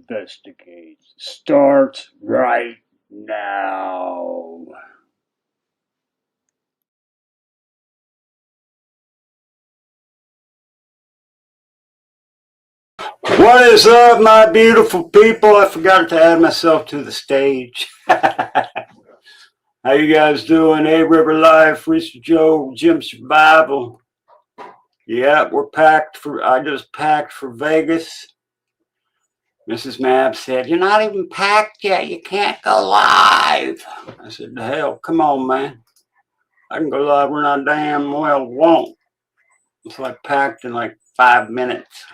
Investigates starts right now. What is up, my beautiful people? I forgot to add myself to the stage. How you guys doing? Hey, River Life, Rooster Joe, Jim Survival. Yeah, we're packed for, I just packed for Vegas. Mrs. Mab said, "You're not even packed yet. You can't go live." I said, "The hell, come on, man. I can go live when I damn well won't." It's like packed in like 5 minutes.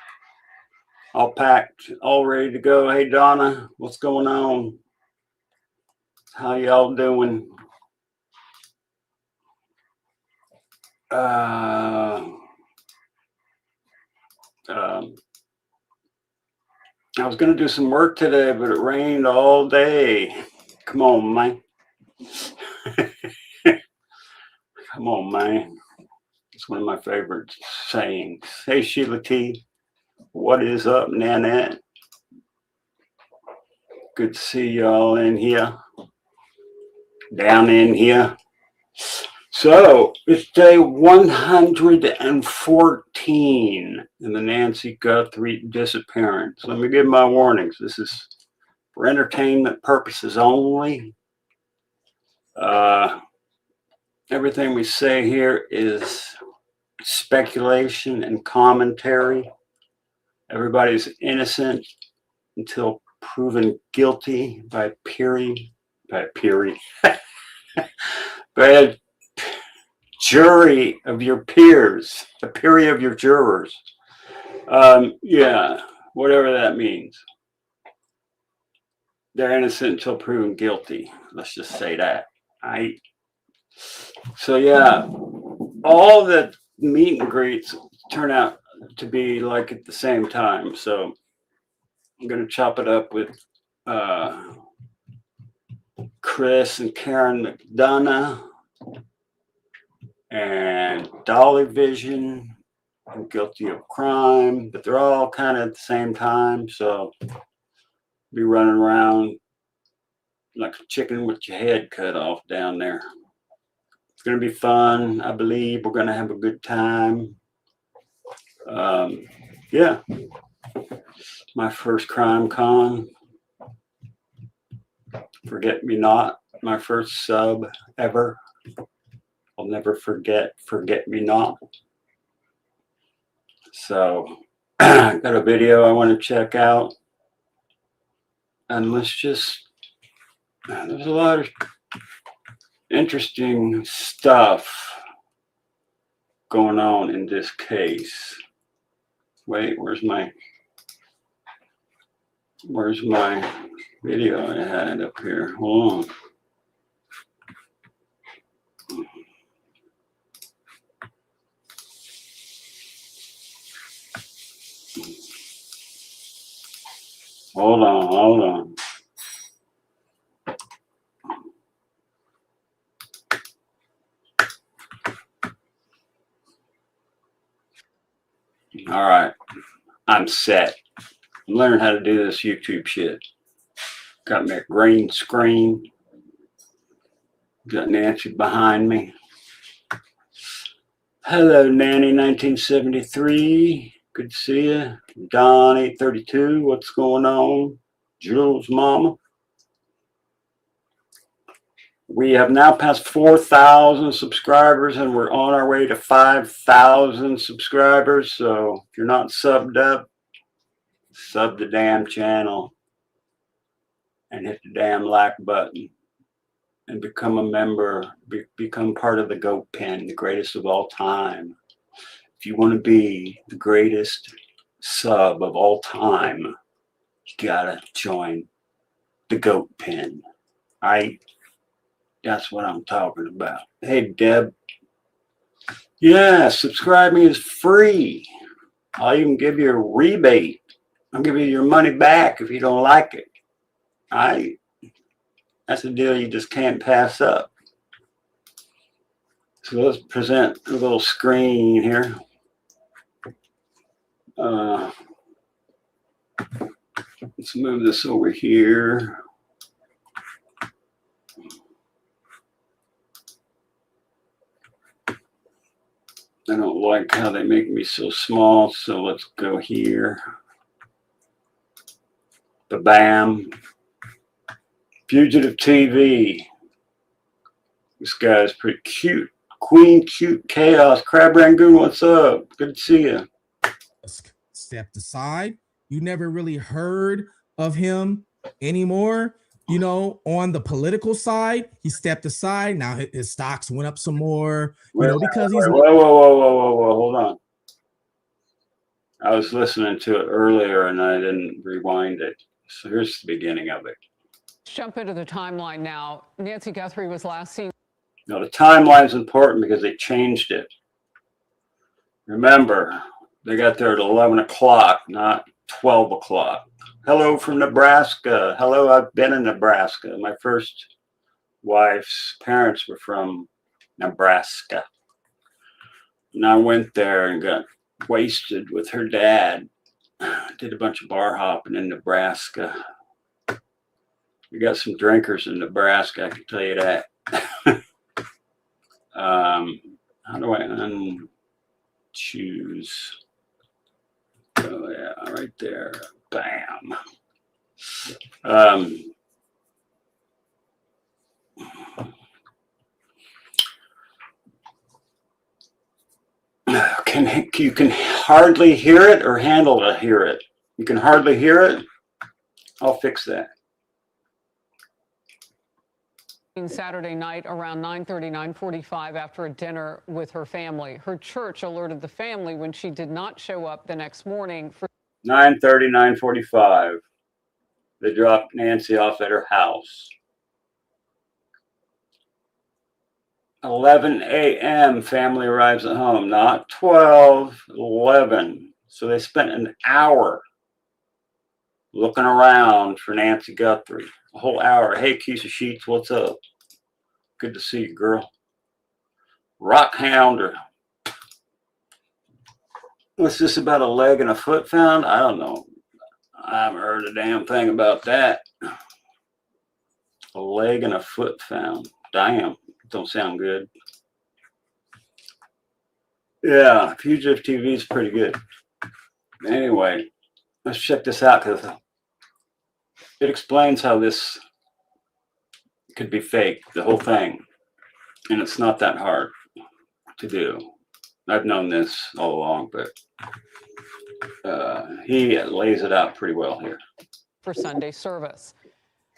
All packed, all ready to go. Hey, Donna, what's going on? How y'all doing? I was going to do some work today, but it rained all day. Come on, man. Come on, man. It's one of my favorite sayings. Hey, Sheila T. What is up, Nanette? Good to see y'all in here. Down in here. So, it's day 114 in the Nancy Guthrie disappearance. Let me give my warnings. This is for entertainment purposes only. Everything we say here is speculation and commentary. Everybody's innocent until proven guilty by a jury of your peers, a peer of your jurors. Yeah, whatever that means. They're innocent until proven guilty. Let's just say that. So yeah, all the meet and greets turn out to be like at the same time. So I'm going to chop it up with Chris and Karen McDonough and Dolly Vision. I'm guilty of crime, but they're all kind of at the same time. So be running around like a chicken with your head cut off down there. It's going to be fun. I believe we're going to have a good time. Yeah. My first crime con. Forget Me Not. My first sub ever. I'll never forget Me Not. So I got a video I want to check out. And let's just, there's a lot of interesting stuff going on in this case. Wait, where's my video I had up here? Hold on. Hold on. All right, I'm set. I'm learning how to do this YouTube shit. Got me a green screen. Got Nancy behind me. Hello, Nanny 1973. Good to see you. Don 832. What's going on? Jules Mama. We have now passed 4,000 subscribers and we're on our way to 5,000 subscribers. So if you're not subbed up, sub the damn channel and hit the damn like button and become a member, become part of the GOAT Pen, the greatest of all time. If you want to be the greatest sub of all time, you gotta join the GOAT Pen. That's what I'm talking about. Hey, Deb. Yeah, subscribing is free. I'll even give you a rebate. I'll give you your money back if you don't like it. That's a deal you just can't pass up. So let's present a little screen here. Let's move this over here. I don't like how they make me so small, so let's go here. Ba-bam. Fugitive TV. This guy's pretty cute. Queen Cute Chaos. Crab Rangoon, what's up? Good to see you. Stepped aside. You never really heard of him anymore. You know, on the political side, he stepped aside. Now his stocks went up some more, because he's... Whoa, hold on. I was listening to it earlier and I didn't rewind it. So here's the beginning of it. Let's jump into the timeline now. Nancy Guthrie was last seen. Now the timeline's important because they changed it. Remember, they got there at 11 o'clock, not 12 o'clock. Hello from Nebraska. Hello, I've been in Nebraska. My first wife's parents were from Nebraska. And I went there and got wasted with her dad. Did a bunch of bar hopping in Nebraska. We got some drinkers in Nebraska, I can tell you that. How do I unchoose? Oh yeah, right there. Bam. You can hardly hear it or handle to hear it. You can hardly hear it. I'll fix that. Saturday night around 9:30, 9:45 after a dinner with her family. Her church alerted the family when she did not show up the next morning. For 9:30, 9:45. They dropped Nancy off at her house. 11 a.m. family arrives at home, not 12, 11. So they spent an hour looking around for Nancy Guthrie. A whole hour. Hey, Keisha Sheets, what's up? Good to see you, girl. Rockhound, or what's this about a leg and a foot found? I don't know. I haven't heard a damn thing about that. A leg and a foot found. Damn, don't sound good. Yeah, Fugitive TV is pretty good. Anyway, let's check this out because it explains how this could be fake, the whole thing. And it's not that hard to do. I've known this all along, but he lays it out pretty well here. For Sunday service.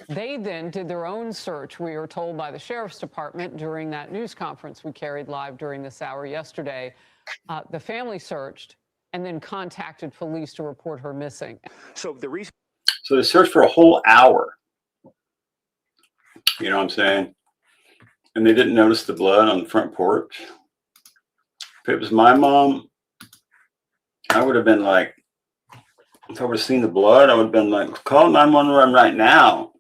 They then did their own search, we were told by the Sheriff's Department during that news conference we carried live during this hour yesterday. The family searched and then contacted police to report her missing. So they searched for a whole hour. You know what I'm saying? And they didn't notice the blood on the front porch. If it was my mom, I would have been like, if I would have seen the blood, I would have been like, call 911 right now.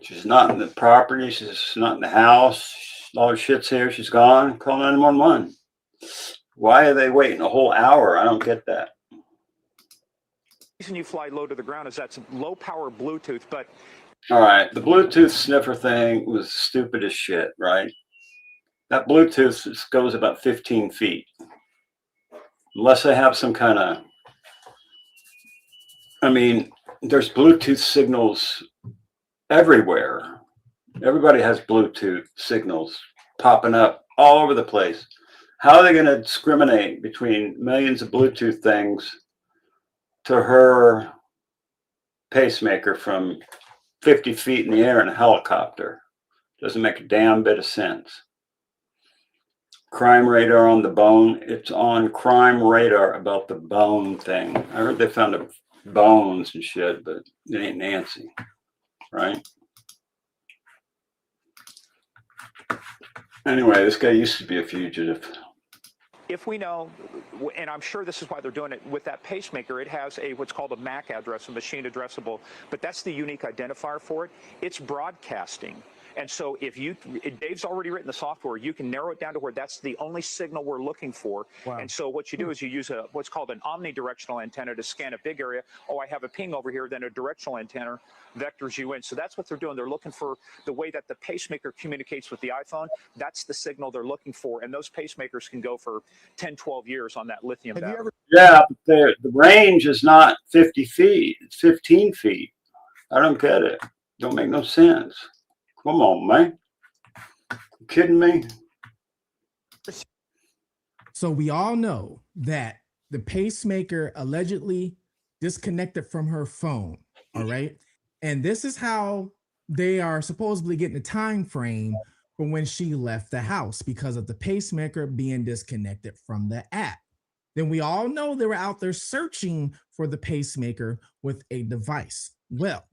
She's not in the property. She's not in the house. All her shit's here. She's gone. Call 911. Why are they waiting a whole hour? I don't get that. The reason you fly low to the ground is that's low power Bluetooth, but... All right, the Bluetooth sniffer thing was stupid as shit, right? That Bluetooth goes about 15 feet. Unless they have some kind of... I mean, there's Bluetooth signals everywhere. Everybody has Bluetooth signals popping up all over the place. How are they going to discriminate between millions of Bluetooth things to her pacemaker from 50 feet in the air in a helicopter? Doesn't make a damn bit of sense. Crime radar on the bone. It's on crime radar about the bone thing. I heard they found bones and shit, but it ain't Nancy, right? Anyway, this guy used to be a fugitive. If we know, and I'm sure this is why they're doing it, with that pacemaker, it has what's called a MAC address, a machine addressable, but that's the unique identifier for it. It's broadcasting. And so if Dave's already written the software, you can narrow it down to where that's the only signal we're looking for. Wow. And so what you do is you use what's called an omnidirectional antenna to scan a big area. Oh, I have a ping over here, then a directional antenna vectors you in. So that's what they're doing. They're looking for the way that the pacemaker communicates with the iPhone. That's the signal they're looking for. And those pacemakers can go for 10, 12 years on that lithium battery. Yeah, but the range is not 50 feet. It's 15 feet. I don't get it. Don't make no sense. Come on, man. You kidding me? So we all know that the pacemaker allegedly disconnected from her phone. All right. And this is how they are supposedly getting a time frame for when she left the house because of the pacemaker being disconnected from the app. Then we all know they were out there searching for the pacemaker with a device. Well,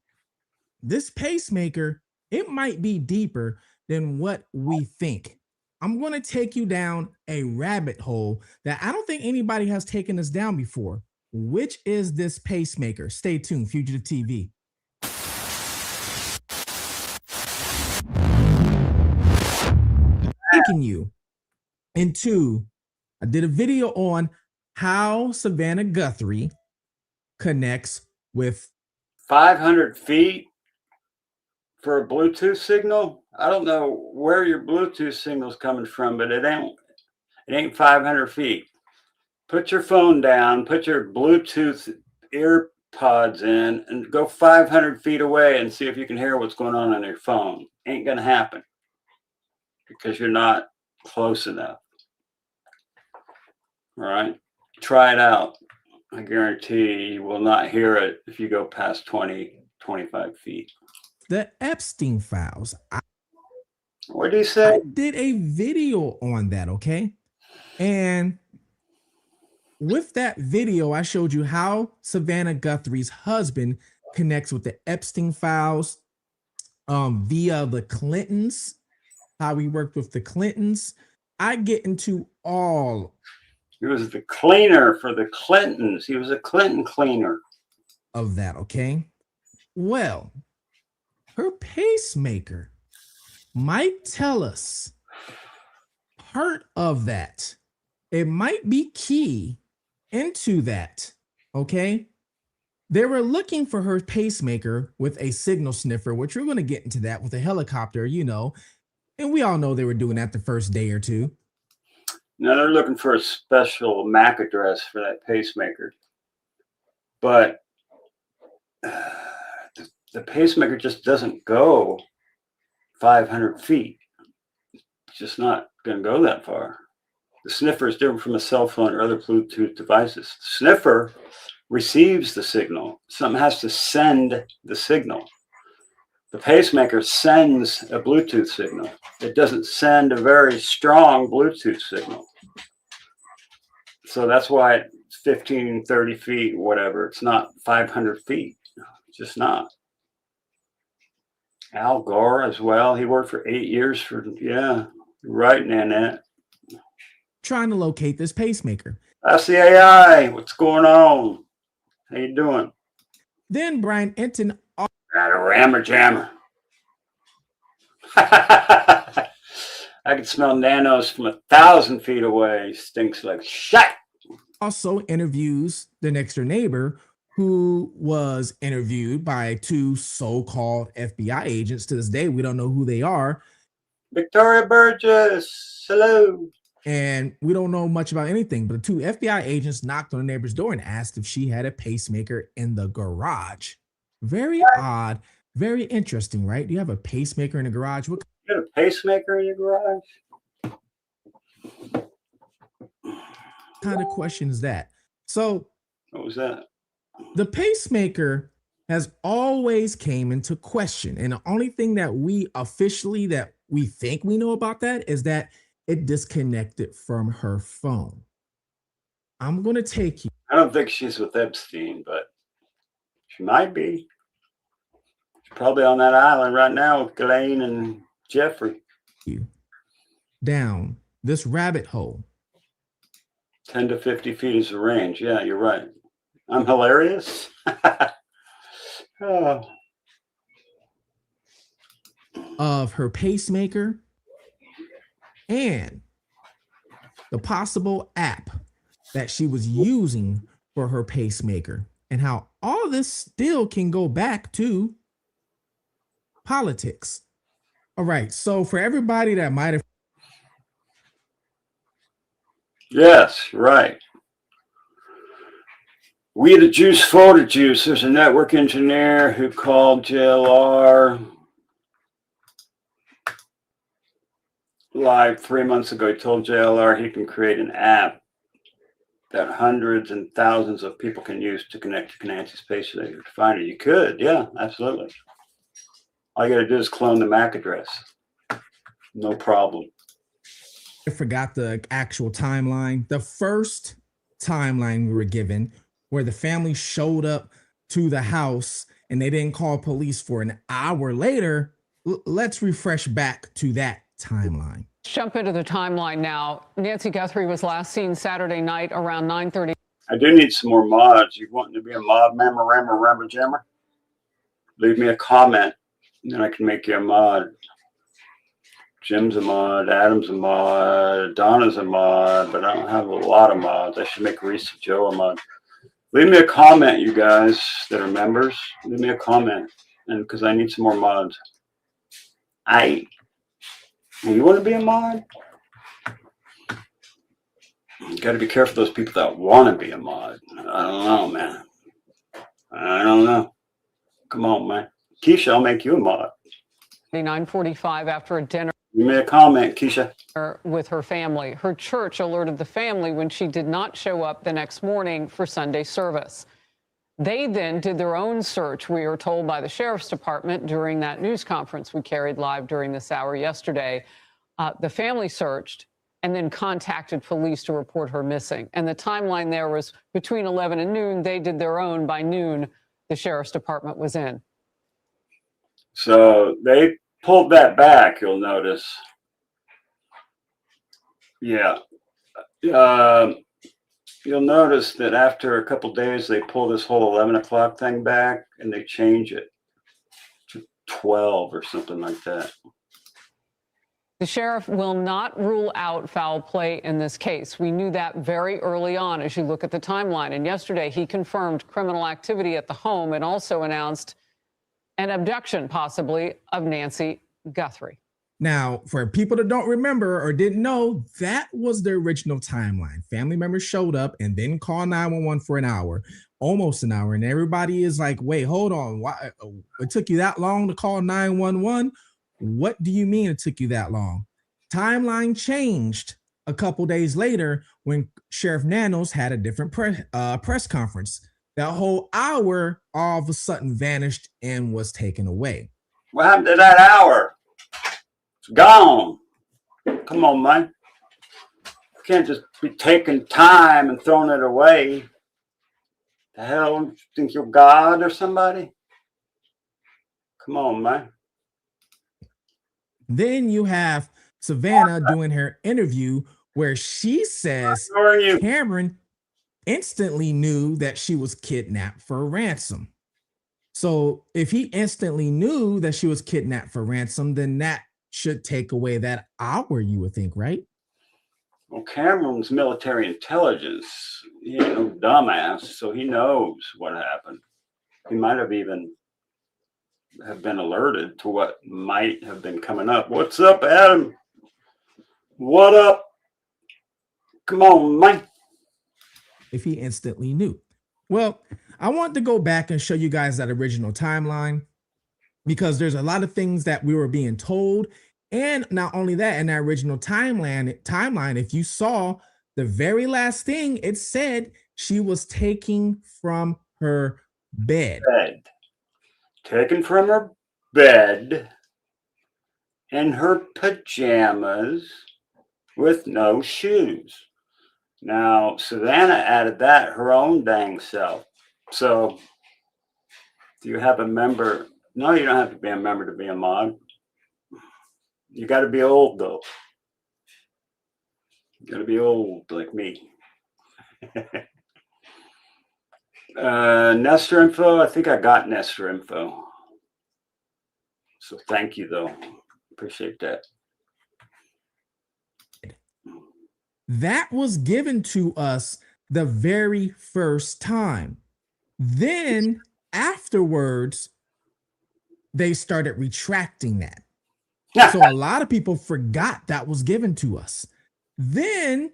this pacemaker, it might be deeper than what we think. I'm going to take you down a rabbit hole that I don't think anybody has taken us down before. Which is this pacemaker? Stay tuned, Fugitive TV. Taking you into, I did a video on how Savannah Guthrie connects with 500 feet for a Bluetooth signal. I don't know where your Bluetooth signal's coming from, but it ain't 500 feet. Put your phone down, put your Bluetooth ear pods in, and go 500 feet away and see if you can hear what's going on your phone. Ain't gonna happen because you're not close enough. All right, try it out. I guarantee you will not hear it if you go past 20, 25 feet. the Epstein files. What do you say? I did a video on that, okay? And with that video, I showed you how Savannah Guthrie's husband connects with the Epstein files via the Clintons, how he worked with the Clintons. I get into all. He was the cleaner for the Clintons. He was a Clinton cleaner. Of that, okay? Well, her pacemaker might tell us part of that. It might be key into that, okay? They were looking for her pacemaker with a signal sniffer, which we're going to get into that with a helicopter, you know, and we all know they were doing that the first day or two. Now they're looking for a special MAC address for that pacemaker. But the pacemaker just doesn't go 500 feet. It's just not going to go that far. The sniffer is different from a cell phone or other Bluetooth devices. The sniffer receives the signal. Something has to send the signal. The pacemaker sends a Bluetooth signal. It doesn't send a very strong Bluetooth signal. So that's why it's 15, 30 feet, whatever. It's not 500 feet. It's just not. Al Gore as well. He worked for 8 years for, yeah, right, Nanette. Trying to locate this pacemaker. That's the AI. What's going on? How you doing? Then Brian Enton. Got a rammer jammer. I can smell nanos from 1,000 feet away. Stinks like shit. Also interviews the next door neighbor who was interviewed by two so-called FBI agents. To this day, we don't know who they are. Victoria Burgess, hello. And we don't know much about anything, but the two FBI agents knocked on the neighbor's door and asked if she had a pacemaker in the garage. Very odd, very interesting, right? Do you have a pacemaker in the garage? What You got a pacemaker in your garage? kind of question is that? So What was that? the pacemaker has always came into question. And the only thing that we officially that we think we know about that is that it disconnected from her phone. I'm going to take you. I don't think she's with Epstein, but she might be. She's probably on that island right now with Ghislaine and Jeffrey. Down this rabbit hole. 10 to 50 feet is the range. Yeah, you're right. I'm hilarious. Oh. of her pacemaker and the possible app that she was using for her pacemaker, and how all this still can go back to politics. All right. So for everybody that might have. Yes, right. We the juice for the juice. There's a network engineer who called JLR live 3 months ago. He told JLR he can create an app that hundreds and thousands of people can use to connect to Nancy Space Finder. You could, yeah, absolutely. All you got to do is clone the MAC address. No problem. I forgot the actual timeline. The first timeline we were given, where the family showed up to the house and they didn't call police for an hour later. Let's refresh back to that timeline. Let's jump into the timeline now. Nancy Guthrie was last seen Saturday night around 9:30. I do need some more mods. You want to be a mod member, jammer? Leave me a comment, and then I can make you a mod. Jim's a mod, Adam's a mod, Donna's a mod, but I don't have a lot of mods. I should make Reese Joe a mod. Leave me a comment, you guys that are members. Leave me a comment, and because I need some more mods. You want to be a mod? You got to be careful those people that want to be a mod. I don't know, man. I don't know. Come on, man. Keisha, I'll make you a mod. 9:45 after a dinner. You made a comment, Keisha. With her family. Her church alerted the family when she did not show up the next morning for Sunday service. They then did their own search, we are told by the sheriff's department during that news conference we carried live during this hour yesterday. The family searched and then contacted police to report her missing. And the timeline there was between 11 and noon. They did their own. By noon, the sheriff's department was in. So they pulled that back, you'll notice. Yeah. You'll notice that after a couple days, they pull this whole 11 o'clock thing back and they change it to 12 or something like that. The sheriff will not rule out foul play in this case. We knew that very early on as you look at the timeline. And yesterday, he confirmed criminal activity at the home and also announced an abduction, possibly, of Nancy Guthrie. Now, for people that don't remember or didn't know, that was the original timeline. Family members showed up and then called 911 for an hour, almost an hour. And everybody is like, wait, hold on. Why it took you that long to call 911? What do you mean it took you that long? Timeline changed a couple days later when Sheriff Nanos had a different press conference. That whole hour all of a sudden vanished and was taken away. What happened to that hour? It's gone. Come on, man. You can't just be taking time and throwing it away. The hell, you think you're God or somebody? Come on, man. Then you have Savannah doing her interview where she says Cameron instantly knew that she was kidnapped for ransom. So if he instantly knew that she was kidnapped for ransom, then that should take away that hour, you would think, right? Well, Cameron's military intelligence. He ain't no dumbass, so he knows what happened. He might have even have been alerted to what might have been coming up. What's up, Adam? What up? Come on, man. If he instantly knew. Well, I want to go back and show you guys that original timeline because there's a lot of things that we were being told. And not only that, in that original timeline, if you saw the very last thing, it said she was taken from her bed. Taken from her bed in her pajamas with no shoes. Now, Savannah added that her own dang self. So, do you have a member? No, you don't have to be a member to be a mod. You got to be old, though. You got to be old like me. Nestor info. I think I got Nestor info. So thank you, though. Appreciate that. That was given to us the very first time. Then afterwards, they started retracting that. So a lot of people forgot that was given to us. Then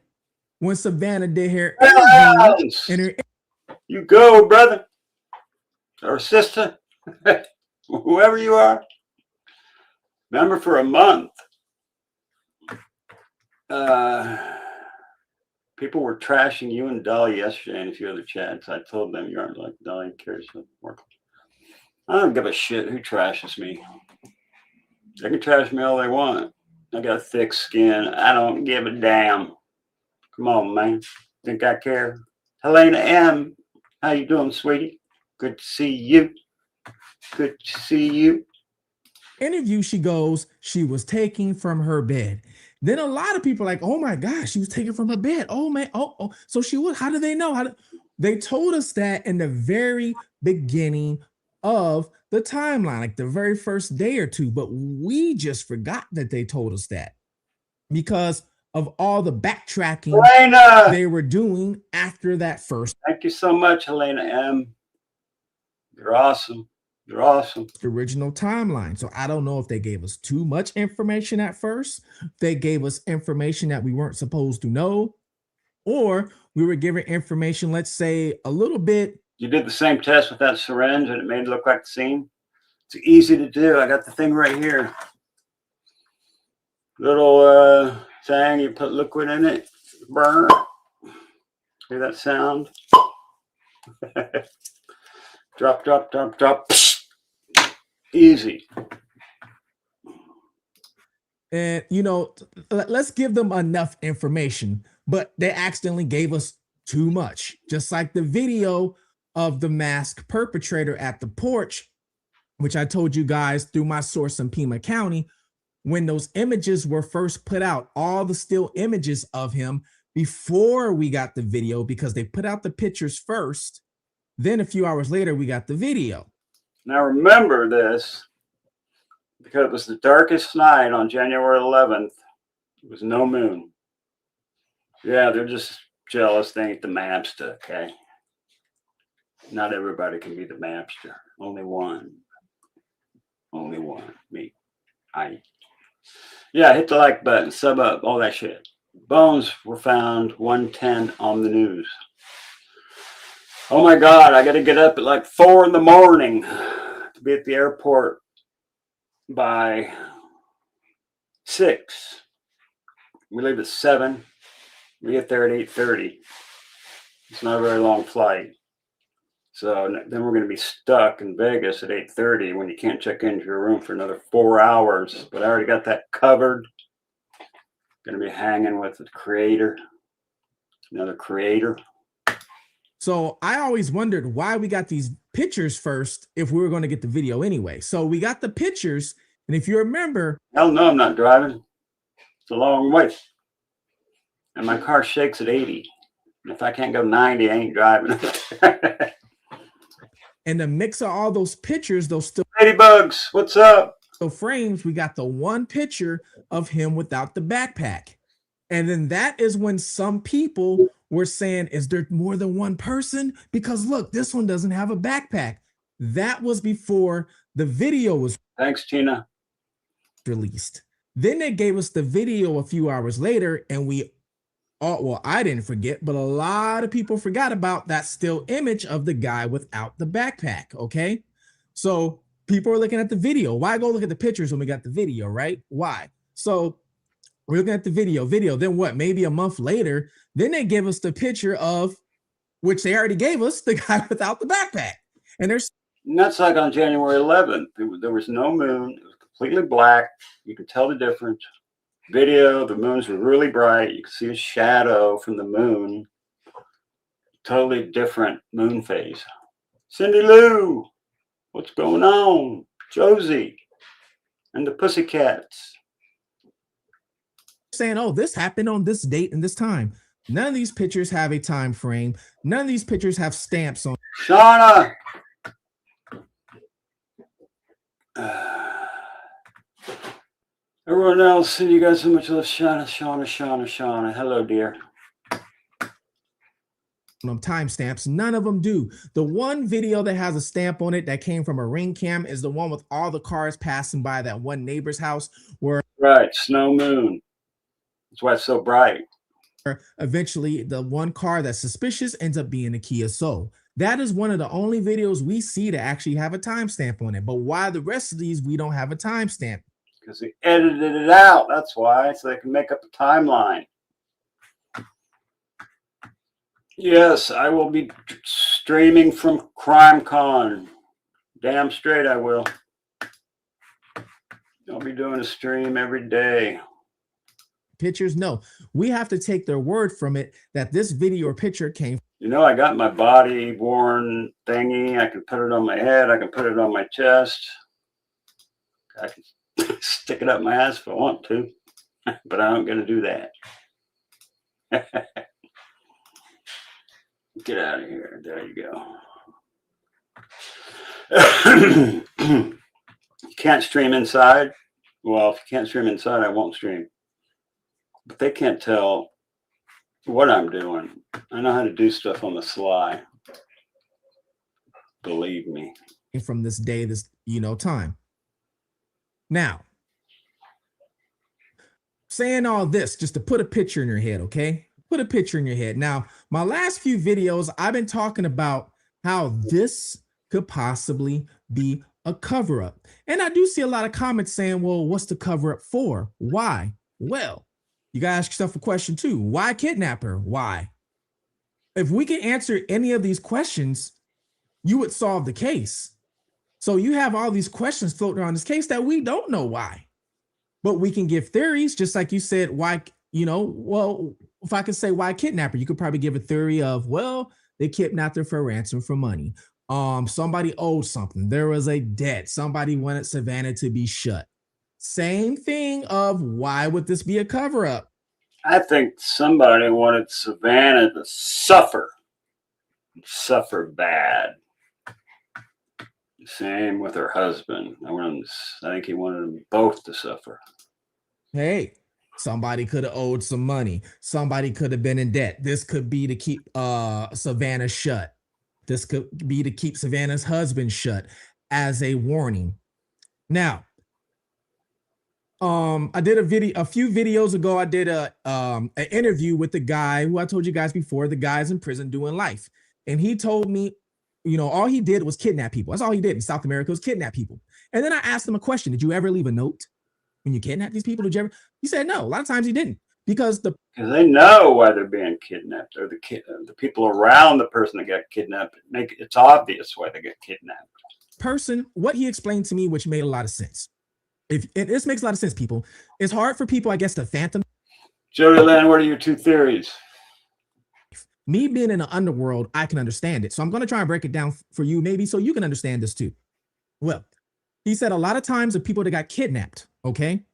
when Savannah did her interview, and her you go, brother or sister, whoever you are. Remember, for a month, people were trashing you and Dolly yesterday and a few other chats. I told them you aren't like Dolly, cares more. I don't give a shit who trashes me. They can trash me all they want. I got thick skin. I don't give a damn. Come on, man. Think I care? Helena M., how you doing, sweetie? Good to see you. Good to see you. interview, she goes, she was taking from her bed. Then a lot of people are like, oh my gosh, she was taken from her bed. Oh man, oh. So she was, how do they know? They told us that in the very beginning of the timeline, like the very first day or two, but we just forgot that they told us that because of all the backtracking Helena, they were doing after that first. Thank you so much, Helena M. You're awesome. You're awesome. Original timeline. So I don't know if they gave us too much information at first. They gave us information that we weren't supposed to know, or we were given information, let's say a little bit. You did the same test with that syringe and it made it look like the scene. It's easy to do. I got the thing right here. Little thing, you put liquid in it, burn. Hear that sound? Drop, drop, drop, drop. Easy. And, you know, let's give them enough information, but they accidentally gave us too much. Just like the video of the masked perpetrator at the porch, which I told you guys through my source in Pima County, when those images were first put out, all the still images of him before we got the video, because they put out the pictures first. Then a few hours later, we got the video. Now remember this, because it was the darkest night on January 11th. It was no moon. Yeah, they're just jealous. They ain't the Mabsta, okay? Not everybody can be the Mabster. Only one. Only one. Me. Yeah, hit the like button, sub up, all that shit. Bones were found 1:10 on the news. Oh my God, I got to get up at like 4 in the morning to be at the airport by 6. We leave at 7. We get there at 8:30. It's not a very long flight. So then we're going to be stuck in Vegas at 8:30 when you can't check into your room for another 4 hours. But I already got that covered. Going to be hanging with the creator, another creator. So I always wondered why we got these pictures first if we were going to get the video anyway. So we got the pictures, and if you remember, hell no, I'm not driving. It's a long way, and my car shakes at 80. And if I can't go 90, I ain't driving. in the mix of all those pictures, those still Ladybugs, what's up? frames, we got the one picture of him without the backpack. And then that is when some people were saying, is there more than one person? Because look, this one doesn't have a backpack. That was before the video was Thanks, Tina. released. Then they gave us the video a few hours later, and I didn't forget, but a lot of people forgot about that still image of the guy without the backpack, okay? So people are looking at the video. Why go look at the pictures when we got the video, right? Why? So we're looking at the video. Then what? Maybe a month later, then they give us the picture of, which they already gave us, the guy without the backpack. And And that's like on January 11th. There was no moon. It was completely black. You could tell the difference. Video, the moons were really bright. You could see a shadow from the moon. Totally different moon phase. Cindy Lou, what's going on? Josie and the Pussycats. saying, oh, this happened on this date and this time. None of these pictures have a time frame. None of these pictures have stamps on. Shauna. Everyone else, send you guys so much love. Shauna. Hello, dear. Timestamps, none of them do. The one video that has a stamp on it that came from a ring cam is the one with all the cars passing by that one neighbor's house where Right, snow moon. That's why it's so bright. eventually the one car that's suspicious ends up being a Kia Soul. That is one of the only videos we see that actually have a timestamp on it. But why the rest of these we don't have a timestamp? Because they edited it out. That's why, so they can make up a timeline. Yes, I will be streaming from CrimeCon. Damn straight I will. I'll be doing a stream every day. Pictures, no. We have to take their word from it that this video or picture came. You know, I got my body worn thingy. I can put it on my head. I can put it on my chest. I can stick it up my ass if I want to, but I'm going to do that. Get out of here. There you go. You can't stream inside. Well, if you can't stream inside, I won't stream. But they can't tell what I'm doing. I know how to do stuff on the sly. Believe me. From this day, this, time. Now, saying all this just to put a picture in your head, okay? Put a picture in your head. Now, my last few videos, I've been talking about how this could possibly be a cover-up. And I do see a lot of comments saying, well, what's the cover-up for? Why? Well, you gotta ask yourself a question too. Why kidnap her? Why? If we can answer any of these questions, you would solve the case. So you have all these questions floating around this case that we don't know why. But we can give theories, just like you said, why, well, if I could say why kidnap her, you could probably give a theory of, well, they kidnapped her for ransom for money. Somebody owed something. There was a debt. Somebody wanted Savannah to be shut. Same thing of why would this be a cover-up? I think somebody wanted Savannah to suffer bad. Same with her husband. I think he wanted them both to suffer. Hey, somebody could have owed some money. Somebody could have been in debt. This could be to keep Savannah shut. This could be to keep Savannah's husband shut as a warning. Now, I did a few videos ago. I did an interview with the guy who I told you guys before. The guy's in prison doing life, and he told me, all he did was kidnap people. That's all he did in South America, was kidnap people. And then I asked him a question: did you ever leave a note when you kidnap these people? Did you ever? He said no. A lot of times he didn't, because they know why they're being kidnapped. Or the people around the person that got kidnapped. It's obvious why they get kidnapped. Person, what he explained to me, which made a lot of sense. This makes a lot of sense, people. It's hard for people, I guess, to fathom. Jody Land, what are your two theories? Me being in the underworld, I can understand it. So I'm going to try and break it down for you, maybe, so you can understand this too. Well, he said a lot of times the people that got kidnapped, okay,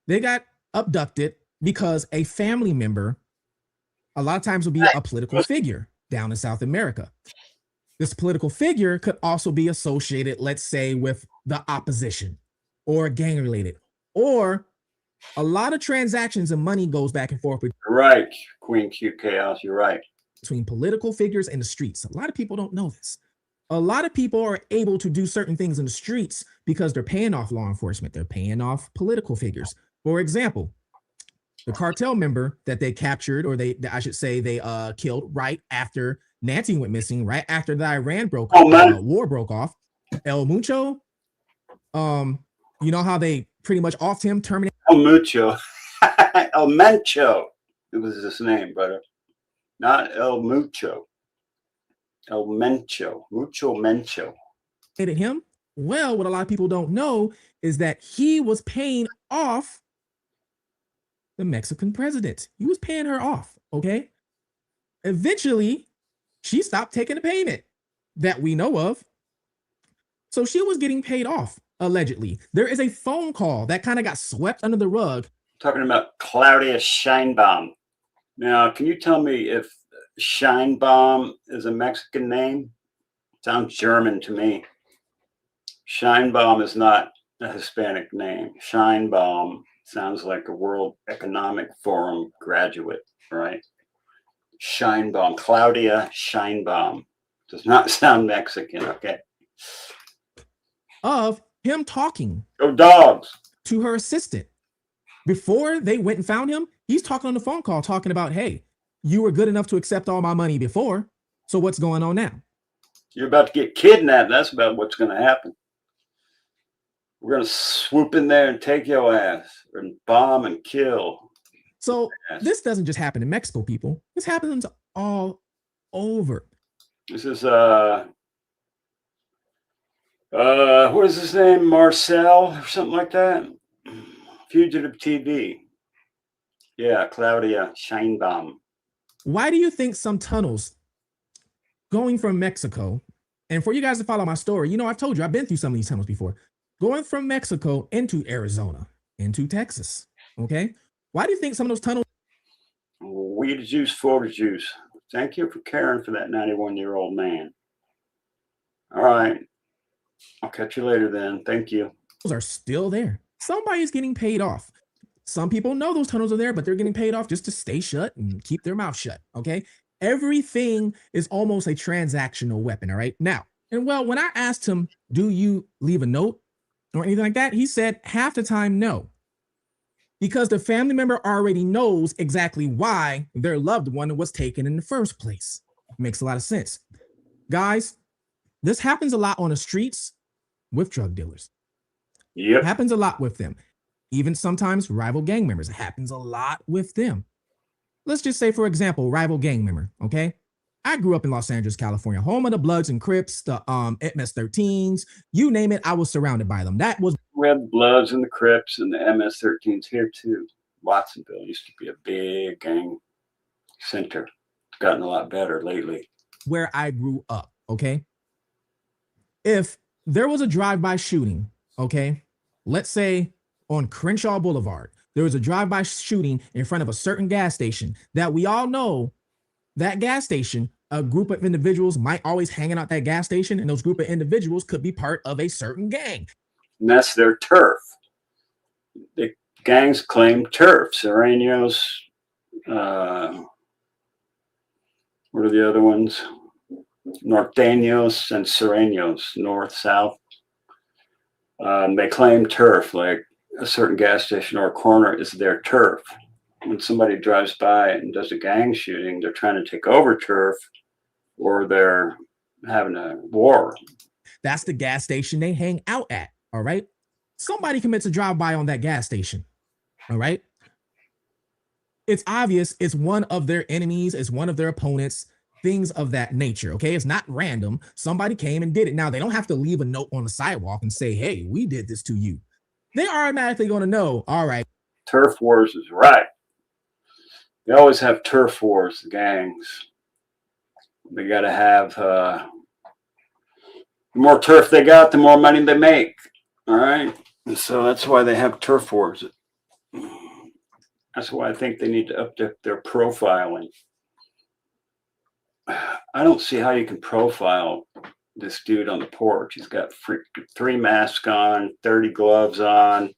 they got abducted because a family member, a lot of times, will be a political figure down in South America. This political figure could also be associated, let's say, with the opposition, or gang related, or a lot of transactions and money goes back and forth. You're right, Queen Q Chaos, you're right. Between political figures and the streets. A lot of people don't know this. A lot of people are able to do certain things in the streets because they're paying off law enforcement. They're paying off political figures. For example, the cartel member that they captured, or they killed right after Nancy went missing, right after the Iran war broke off. El Mucho, you know how they pretty much offed him, terminated. El Mucho. El Mencho. It was his name, brother. Not El Mucho. El Mencho. Mucho Mencho. Him? Well, what a lot of people don't know is that he was paying off the Mexican president. He was paying her off, okay? Eventually, she stopped taking the payment that we know of. So she was getting paid off. Allegedly, there is a phone call that kind of got swept under the rug. Talking about Claudia Scheinbaum. Now, can you tell me if Scheinbaum is a Mexican name? Sounds German to me. Scheinbaum is not a Hispanic name. Scheinbaum Sounds like a World Economic Forum graduate, right? Scheinbaum, Claudia Scheinbaum. Does not sound Mexican, okay? Of him talking Go dogs. to her assistant. Before they went and found him, he's talking on the phone call, talking about, hey, you were good enough to accept all my money before. So what's going on now? You're about to get kidnapped. That's about what's going to happen. We're going to swoop in there and take your ass and bomb and kill. So this doesn't just happen in Mexico, people. This happens all over. This is what is his name? Marcel or something like that? Fugitive TV. Yeah, Claudia Scheinbaum. Why do you think some tunnels going from Mexico, and for you guys to follow my story, you know, I've told you, I've been through some of these tunnels before, going from Mexico into Arizona, into Texas, okay? Why do you think some of those tunnels? Weed juice, photo juice. Thank you for caring for that 91-year-old man. All right. I'll catch you later then. Thank you. Are still there. Somebody's getting paid off. Some people know those tunnels are there, but they're getting paid off just to stay shut and keep their mouth shut, okay? Everything is almost a transactional weapon, all right? Now, and well, when I asked him, do you leave a note or anything like that? He said half the time, no. Because the family member already knows exactly why their loved one was taken in the first place. Makes a lot of sense. Guys, this happens a lot on the streets with drug dealers. Yep. It happens a lot with them. Even sometimes rival gang members. It happens a lot with them. Let's just say, for example, rival gang member, okay? I grew up in Los Angeles, California, home of the Bloods and Crips, the MS-13s, you name it, I was surrounded by them. That was... We had the Bloods and the Crips and the MS-13s here too. Watsonville used to be a big gang center. It's gotten a lot better lately. Where I grew up, okay? If there was a drive-by shooting, okay, let's say on Crenshaw Boulevard, there was a drive-by shooting in front of a certain gas station that we all know that gas station, a group of individuals might always hanging out that gas station, and those group of individuals could be part of a certain gang. And that's their turf. The gangs claim turf. Serenos, what are the other ones? Norteños and Serenos, north, south. They claim turf, like a certain gas station or a corner is their turf. When somebody drives by and does a gang shooting, they're trying to take over turf or they're having a war. That's the gas station they hang out at, all right? Somebody commits a drive-by on that gas station, all right? It's obvious it's one of their enemies, it's one of their opponents, things of that nature, okay? It's not random. Somebody came and did it. Now, they don't have to leave a note on the sidewalk and say, hey, we did this to you. They're automatically going to know, all right. Turf wars is right. They always have turf wars, the gangs. They got to have, the more turf they got, the more money they make, all right? And so that's why they have turf wars. That's why I think they need to up their profiling. I don't see how you can profile this dude on the porch. He's got 3 masks on, 30 gloves on,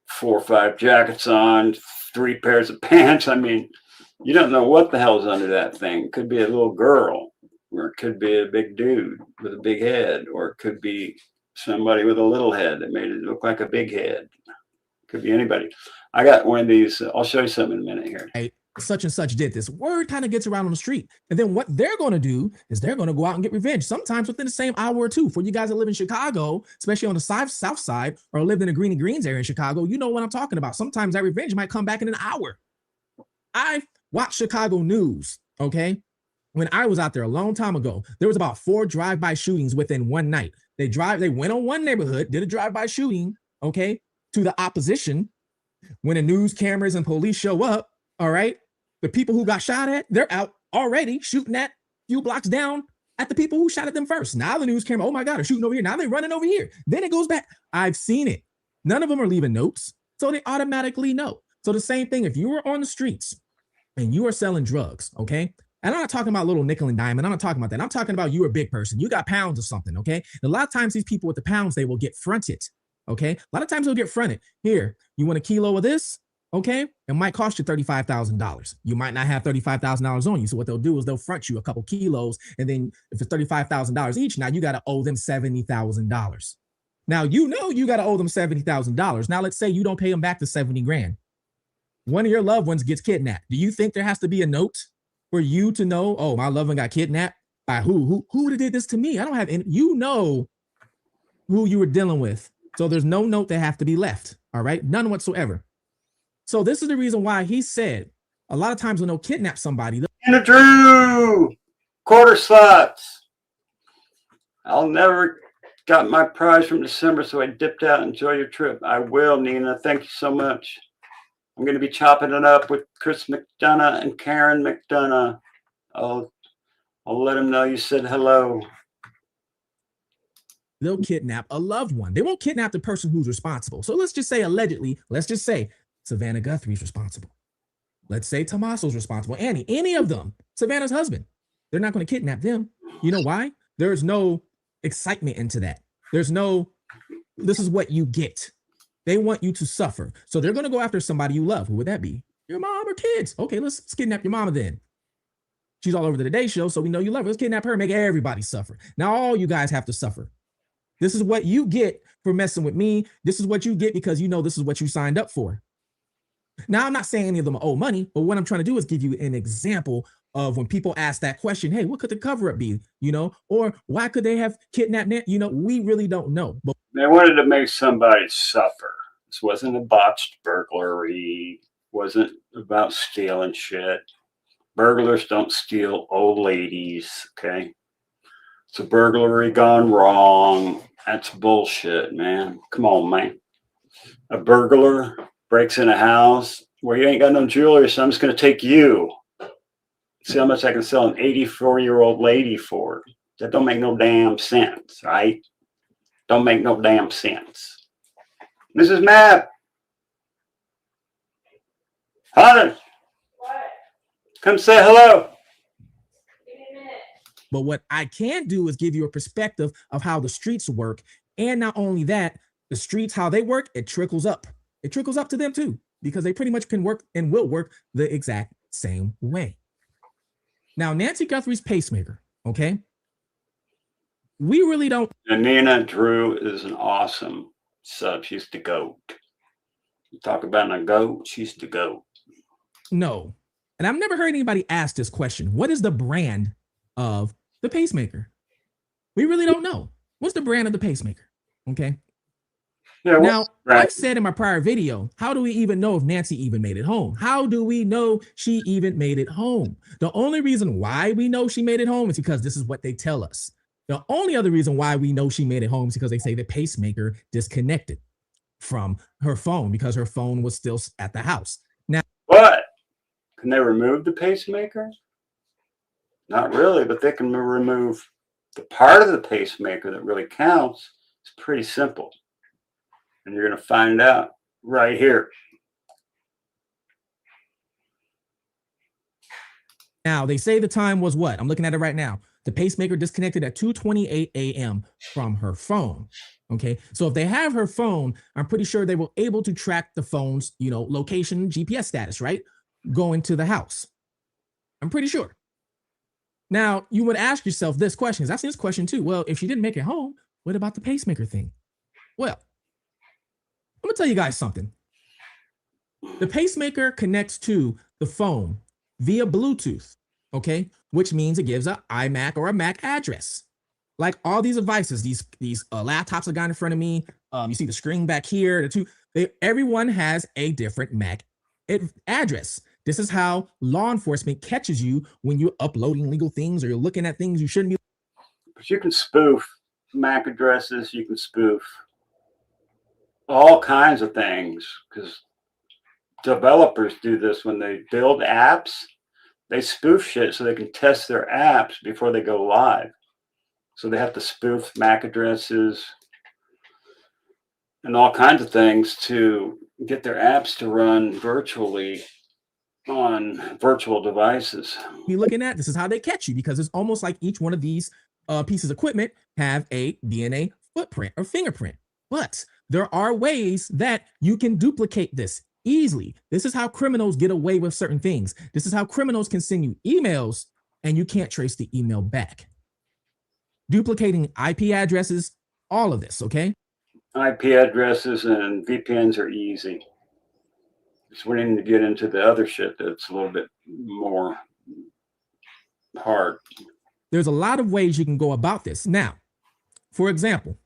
4 or 5 jackets on, 3 pairs of pants. I mean, you don't know what the hell's under that thing. It could be a little girl, or it could be a big dude with a big head, or it could be somebody with a little head that made it look like a big head. It could be anybody. I got one of these. I'll show you something in a minute here. Hey, such and such did this. Word kind of gets around on the street. And then what they're going to do is they're going to go out and get revenge, sometimes within the same hour or two. For you guys that live in Chicago, especially on the south side, or lived in the Greeny Greens area in Chicago, you know what I'm talking about. Sometimes that revenge might come back in an hour. I watched Chicago news, okay? When I was out there a long time ago, there was about 4 drive-by shootings within one night. They went on one neighborhood, did a drive-by shooting, okay, to the opposition. When the news cameras and police show up, all right, the people who got shot at, they're out already shooting at a few blocks down at the people who shot at them first. Now the news camera, oh my God, they're shooting over here. Now they're running over here. Then it goes back. I've seen it. None of them are leaving notes, so they automatically know. So the same thing, if you were on the streets and you are selling drugs, okay? And I'm not talking about little nickel and dime, and I'm not talking about that. I'm talking about you are a big person. You got pounds or something, okay? And a lot of times these people with the pounds, they will get fronted, Okay. A lot of times they'll get fronted. Here, you want a kilo of this? Okay. It might cost you $35,000. You might not have $35,000 on you. So what they'll do is they'll front you a couple kilos. And then if it's $35,000 each, now you got to owe them $70,000. Now, you know, you got to owe them $70,000. Now, let's say you don't pay them back the 70 grand. One of your loved ones gets kidnapped. Do you think there has to be a note for you to know, oh, my loved one got kidnapped by who did this to me? I don't have any, you know who you were dealing with. So there's no note that have to be left. All right. None whatsoever. So this is the reason why he said a lot of times when they'll kidnap somebody. And a Drew, quarter slots. I'll never got my prize from December, so I dipped out. Enjoy your trip. I will, Nina. Thank you so much. I'm going to be chopping it up with Chris McDonough and Karen McDonough. I'll let them know you said hello. They'll kidnap a loved one. They won't kidnap the person who's responsible. So let's just say allegedly, let's just say Savannah Guthrie's responsible. Let's say Tommaso's responsible. Annie, any of them, Savannah's husband. They're not going to kidnap them. You know why? There's no excitement into that. There's no, this is what you get. They want you to suffer. So they're going to go after somebody you love. Who would that be? Your mom or kids. Okay, let's kidnap your mama then. She's all over the Today Show, so we know you love her. Let's kidnap her and make everybody suffer. Now all you guys have to suffer. This is what you get for messing with me. This is what you get because you know this is what you signed up for. Now, I'm not saying any of them owe money, but what I'm trying to do is give you an example of when people ask that question, hey, what could the cover up be? You know, or why could they have kidnapped Nancy? You know, we really don't know. But they wanted to make somebody suffer. This wasn't a botched burglary. Wasn't about stealing shit. Burglars don't steal old ladies, okay? It's a burglary gone wrong. That's bullshit, man. Come on, man. A burglar breaks in a house where you ain't got no jewelry, so I'm just going to take you. See how much I can sell an 84-year-old lady for. That don't make no damn sense, right? Don't make no damn sense. Mrs. Mab. Honey. What? Come say hello. Give me a minute. But what I can do is give you a perspective of how the streets work. And not only that, the streets, how they work, it trickles up. It trickles up to them too, because they pretty much can work and will work the exact same way. Now, Nancy Guthrie's pacemaker, okay? We really don't. And Nina Drew is an awesome sub. She's the GOAT. You talk about a GOAT, she's the GOAT. No. And I've never heard anybody ask this question. What is the brand of the pacemaker? We really don't know. What's the brand of the pacemaker? Okay. Yeah, now, right. I've said in my prior video, how do we even know if Nancy even made it home? How do we know she even made it home? The only reason why we know she made it home is because this is what they tell us. The only other reason why we know she made it home is because they say the pacemaker disconnected from her phone because her phone was still at the house. Now, what? Can they remove the pacemaker? Not really, but they can remove the part of the pacemaker that really counts. It's pretty simple. And you're going to find out right here. Now, they say the time was what? I'm looking at it right now. The pacemaker disconnected at 2:28 a.m. from her phone. Okay, so if they have her phone, I'm pretty sure they were able to track the phone's, location, GPS status, right? Going to the house. I'm pretty sure. Now, you would ask yourself this question. I've seen this question too. Well, if she didn't make it home, what about the pacemaker thing? Well, I'm gonna tell you guys something. The pacemaker connects to the phone via Bluetooth, okay? Which means it gives an iMac or a Mac address. Like all these devices, these laptops I got in front of me, you see the screen back here, everyone has a different Mac address. This is how law enforcement catches you when you're uploading legal things or you're looking at things you shouldn't be. But you can spoof MAC addresses, you can spoof all kinds of things because developers do this when they build apps. They spoof shit so they can test their apps before they go live. So they have to spoof MAC addresses and all kinds of things to get their apps to run virtually on virtual devices. You're looking at this is how they catch you because it's almost like each one of these pieces of equipment have a DNA footprint or fingerprint. But there are ways that you can duplicate this easily. This is how criminals get away with certain things. This is how criminals can send you emails and you can't trace the email back. Duplicating IP addresses, all of this, okay? IP addresses and VPNs are easy. Just wanting to get into the other shit that's a little bit more hard. There's a lot of ways you can go about this. Now, for example,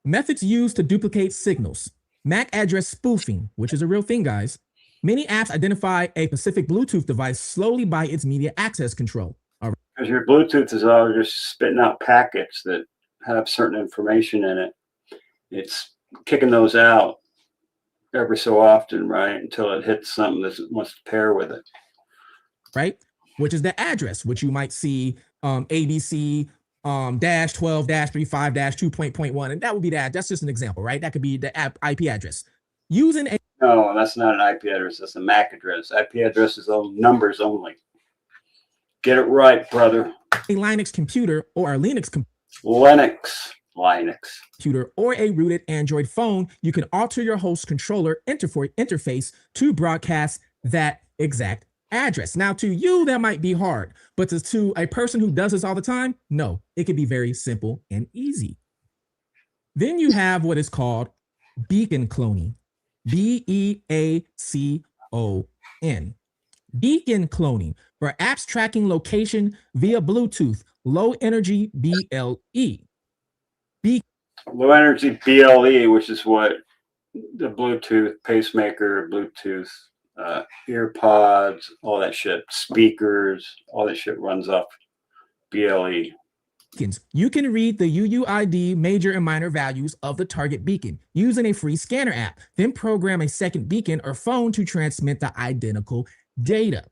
methods used to duplicate signals. MAC address spoofing, which is a real thing, guys. Many apps identify a specific Bluetooth device slowly by its media access control. All right. Because your Bluetooth is all just spitting out packets that have certain information in it. It's kicking those out every so often, right? Until it hits something that wants to pair with it. Right? Which is the address, which you might see ABC dash 12 dash 35 dash 2.1. And that would be that. That's just an example, right? That could be the IP address. Using a No, that's not an IP address. That's a MAC address. IP address is all numbers only. Get it right, brother. Linux computer or a Linux computer or a rooted Android phone, you can alter your host controller interface to broadcast that exact address. Now, to you, that might be hard, but to a person who does this all the time, no, it can be very simple and easy. Then you have what is called beacon cloning, BEACON. Beacon cloning for apps tracking location via Bluetooth, low energy BLE. Low energy BLE, which is what the Bluetooth pacemaker, Bluetooth ear pods, all that shit, speakers, all that shit runs off BLE. You can read the UUID major and minor values of the target beacon using a free scanner app, then program a second beacon or phone to transmit the identical data.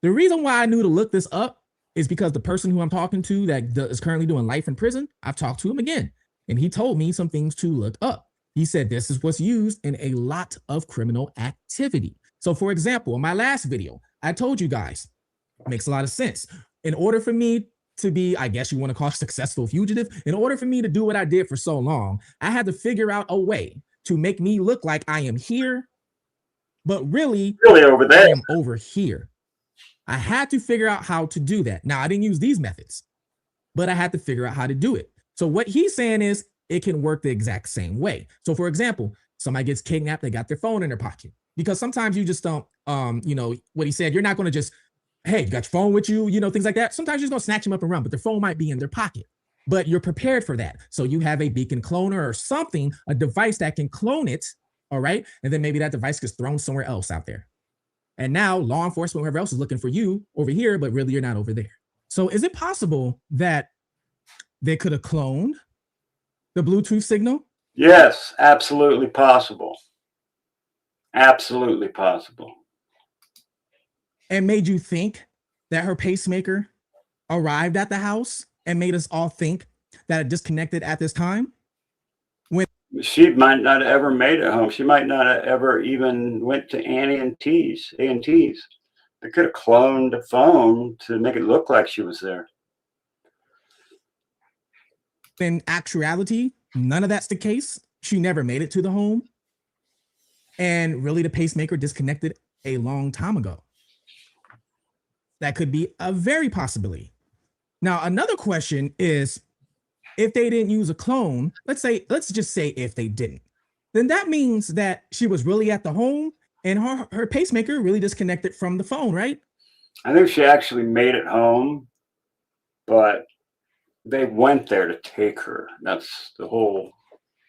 The reason why I knew to look this up is because the person who I'm talking to that is currently doing life in prison, I've talked to him again, and he told me some things to look up. He said this is what's used in a lot of criminal activity. So for example, in my last video, I told you guys, it makes a lot of sense. In order for me to be, I guess you want to call successful fugitive, in order for me to do what I did for so long, I had to figure out a way to make me look like I am here, but really over there. I am over here. I had to figure out how to do that. Now, I didn't use these methods, but I had to figure out how to do it. So what he's saying is it can work the exact same way. So for example, somebody gets kidnapped, they got their phone in their pocket. Because sometimes you just don't, you know, what he said, you're not going to just, hey, you got your phone with you, you know, things like that. Sometimes you're just going to snatch them up and run, but their phone might be in their pocket. But you're prepared for that. So you have a beacon cloner or something, a device that can clone it, all right? And then maybe that device gets thrown somewhere else out there. And now law enforcement, whoever else is looking for you over here, but really you're not over there. So is it possible that they could have cloned the Bluetooth signal? Yes, absolutely possible. Absolutely possible. And made you think that her pacemaker arrived at the house and made us all think that it disconnected at this time? When she might not have ever made it home. She might not have ever even went to A&T's. They could have cloned the phone to make it look like she was there. in actuality, none of that's the case. She never made it to the home. And really, the pacemaker disconnected a long time ago. That could be a very possibility. Now, another question is, if they didn't use a clone, let's just say if they didn't, then that means that she was really at the home and her pacemaker really disconnected from the phone, right? I think she actually made it home, but they went there to take her. That's the whole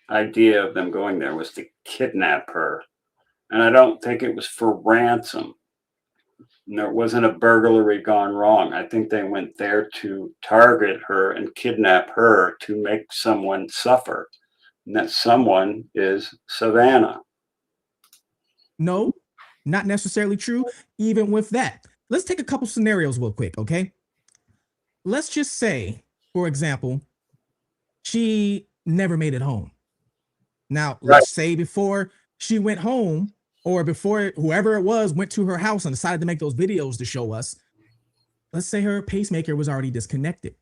idea of them going there, was to kidnap her. And I don't think it was for ransom. There wasn't a burglary gone wrong. I think they went there to target her and kidnap her to make someone suffer. And that someone is Savannah. No, not necessarily true. Even with that, let's take a couple scenarios real quick, okay? Let's just say, for example, she never made it home. Now, let's say before she went home, or before whoever it was went to her house and decided to make those videos to show us, let's say her pacemaker was already disconnected.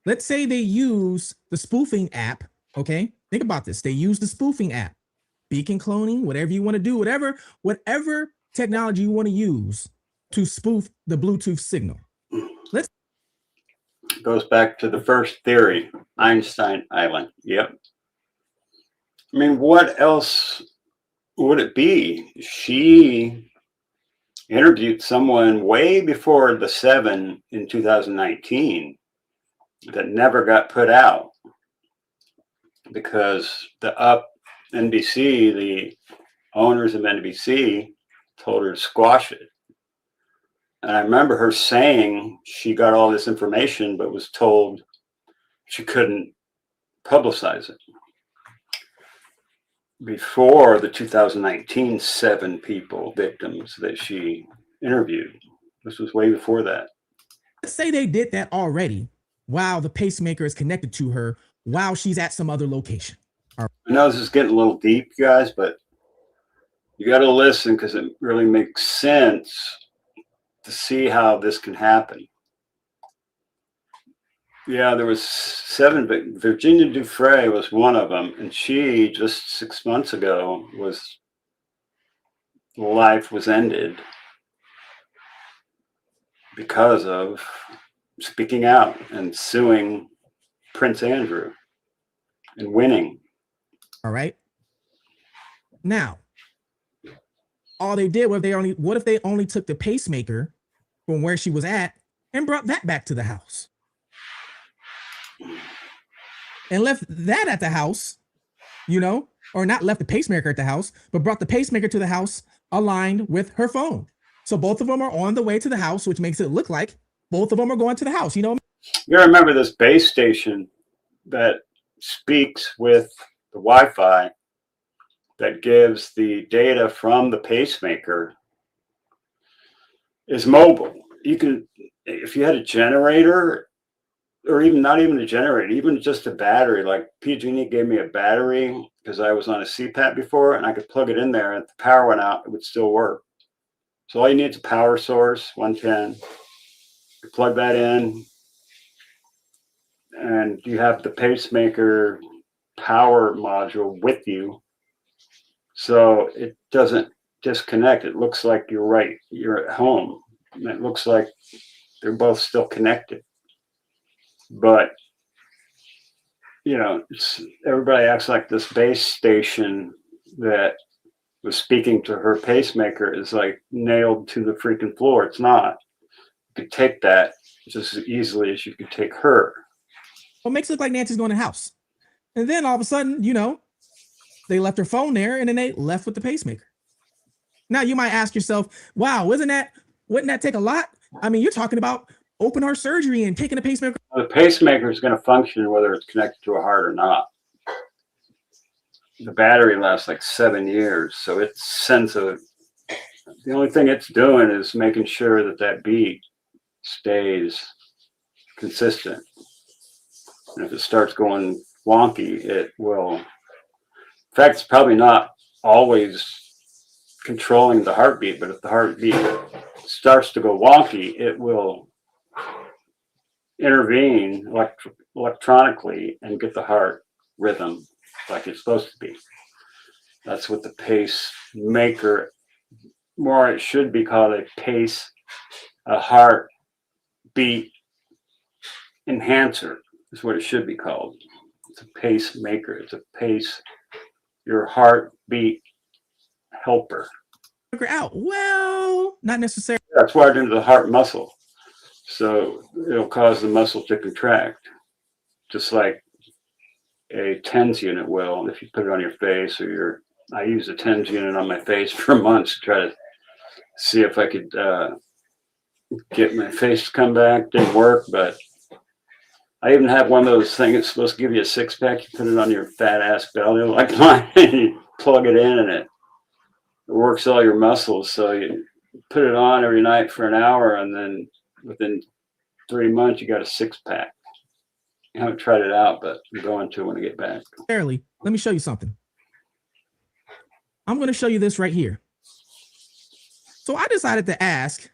Let's say they use the spoofing app Okay, think about this. They use the spoofing app, beacon cloning, whatever you want to do, whatever technology you want to use to spoof the Bluetooth signal. Goes back to the first theory, Einstein Island. Yep. I mean, what else would it be? She interviewed someone way before the 7 in 2019 that never got put out because the NBC, the owners of NBC, told her to squash it. And I remember her saying she got all this information, but was told she couldn't publicize it. Before the 2019 7 victims that she interviewed. This was way before that. Let's say they did that already while the pacemaker is connected to her while she's at some other location. I know this is getting a little deep, guys, but you got to listen because it really makes sense to see how this can happen. Yeah, there was 7, but Virginia Dufresne was one of them, and she just 6 months ago life was ended because of speaking out and suing Prince Andrew and winning. All right. Now, all they did was what if they only took the pacemaker from where she was at and brought that back to the house? And left that at the house, or not left the pacemaker at the house, but brought the pacemaker to the house aligned with her phone. So both of them are on the way to the house, which makes it look like both of them are going to the house. You remember this base station that speaks with the Wi-Fi that gives the data from the pacemaker is mobile. You can, if you had a generator, or even not even a generator, even just a battery, like PG&E gave me a battery because I was on a CPAP before, and I could plug it in there, and if the power went out, it would still work. So all you need is a power source, 110. You plug that in, and you have the pacemaker power module with you, so it doesn't disconnect. It looks like you're at home, and it looks like they're both still connected. But everybody acts like this base station that was speaking to her pacemaker is like nailed to the freaking floor. It's not. You could take that just as easily as you could take her. What makes it look like Nancy's going to the house? And then all of a sudden, they left her phone there, and then they left with the pacemaker. Now you might ask yourself, wow, wouldn't that take a lot? I mean, you're talking about open heart surgery and taking a pacemaker. The pacemaker is going to function whether it's connected to a heart or not. The battery lasts like 7 years, so the only thing it's doing is making sure that beat stays consistent. And if it starts going wonky, it will. In fact, it's probably not always controlling the heartbeat, but if the heartbeat starts to go wonky, it will intervene electronically and get the heart rhythm like it's supposed to be. That's what the pacemaker, more it should be called a heartbeat enhancer is what it should be called. It's a pacemaker. It's your heartbeat helper. Out. Well, not necessarily. That's wired into the heart muscle. So it'll cause the muscle to contract, just like a TENS unit will if you put it on your face I used a TENS unit on my face for months to try to see if I could get my face to come back. Didn't work, but I even have one of those things that's supposed to give you a 6-pack. You put it on your fat ass belly like mine, and you plug it in, and it works all your muscles. So you put it on every night for an hour, and then within 3 months, you got a 6-pack. I haven't tried it out, but I'm going to when I get back. Let me show you something. I'm going to show you this right here. So I decided to ask,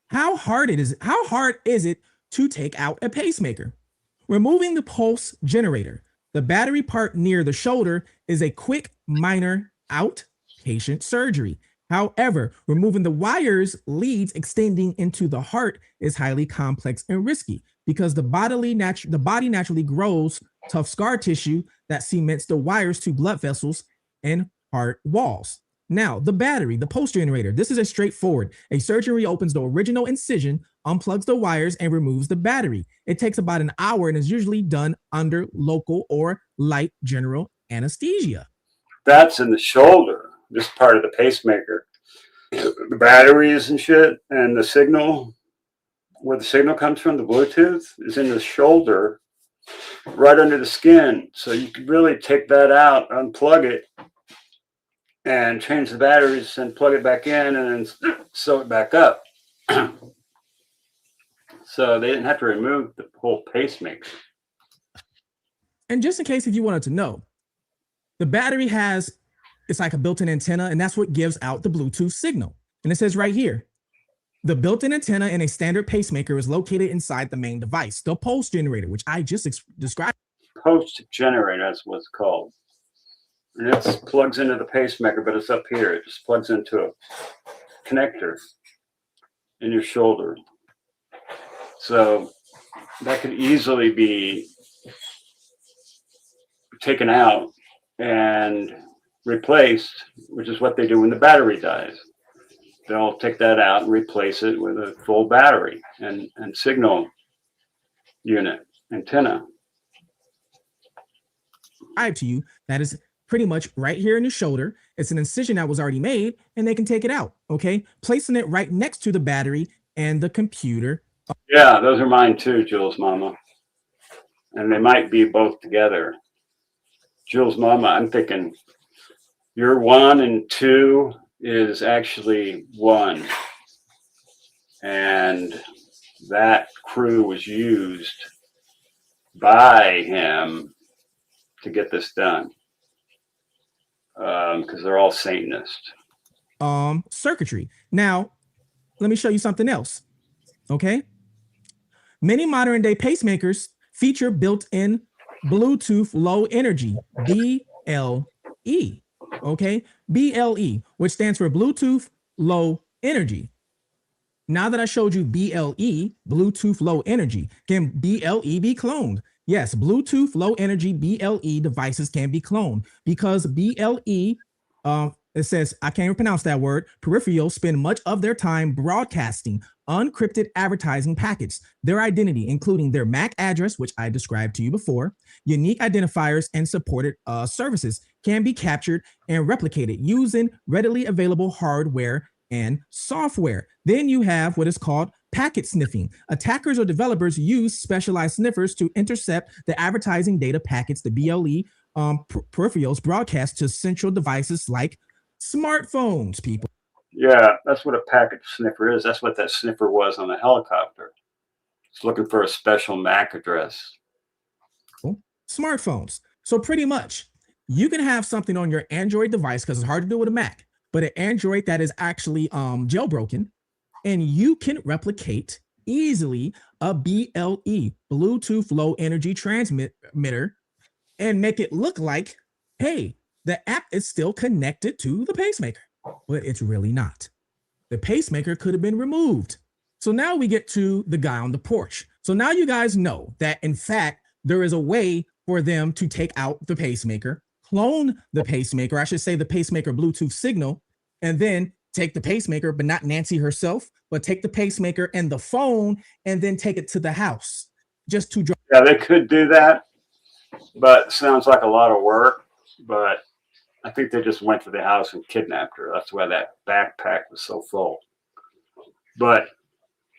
how hard is it to take out a pacemaker? Removing the pulse generator. The battery part near the shoulder is a quick, minor outpatient surgery. However, removing the wires leads extending into the heart is highly complex and risky because the body naturally grows tough scar tissue that cements the wires to blood vessels and heart walls. Now, the battery, the pulse generator, this is a straightforward. A surgeon reopens the original incision, unplugs the wires, and removes the battery. It takes about an hour and is usually done under local or light general anesthesia. That's in the shoulder, this part of the pacemaker. The batteries and shit, and the signal, where the signal comes from, the Bluetooth, is in the shoulder, right under the skin. So you could really take that out, unplug it, and change the batteries and plug it back in and then sew it back up. So they didn't have to remove the whole pacemaker. And just in case if you wanted to know, the battery it's like a built-in antenna, and that's what gives out the Bluetooth signal. And it says right here, the built-in antenna in a standard pacemaker is located inside the main device, the pulse generator, which I just described. Pulse generator, that's what it's called. And it plugs into the pacemaker, but it's up here. It just plugs into a connector in your shoulder. So that could easily be taken out and replaced, which is what they do when the battery dies. They'll take that out and replace it with a full battery and signal unit, antenna. To you, that is pretty much right here in the shoulder. It's an incision that was already made, and they can take it out, okay? Placing it right next to the battery and the computer. Yeah, those are mine too, Jules' mama. And they might be both together. Jules' mama, I'm thinking your 1 and 2 is actually 1. And that crew was used by him to get this done. Because they're all Satanists. Circuitry. Now, let me show you something else. Okay. Many modern day pacemakers feature built-in Bluetooth low energy, BLE. Okay. BLE, which stands for Bluetooth low energy. Now that I showed you BLE, Bluetooth low energy, can BLE be cloned? Yes, Bluetooth low energy BLE devices can be cloned because BLE, it says, I can't even pronounce that word, peripherals spend much of their time broadcasting unencrypted advertising packets. Their identity, including their MAC address, which I described to you before, unique identifiers, and supported services can be captured and replicated using readily available hardware and software. Then you have what is called packet sniffing. Attackers or developers use specialized sniffers to intercept the advertising data packets the BLE peripherals broadcast to central devices like smartphones, people. Yeah, that's what a packet sniffer is. That's what that sniffer was on the helicopter. It's looking for a special MAC address. Smartphones. So pretty much, you can have something on your Android device, because it's hard to do with a Mac, but an Android that is actually jailbroken, and you can replicate easily a BLE, Bluetooth low energy transmitter, and make it look like, hey, the app is still connected to the pacemaker, but it's really not. The pacemaker could have been removed. So now we get to the guy on the porch. So now you guys know that, in fact, there is a way for them to take out the pacemaker, clone the pacemaker, I should say the pacemaker Bluetooth signal, and then take the pacemaker, but not Nancy herself, but take the pacemaker and the phone and then take it to the house just to draw. Yeah, they could do that, but it sounds like a lot of work. But I think they just went to the house and kidnapped her. That's why that backpack was so full. But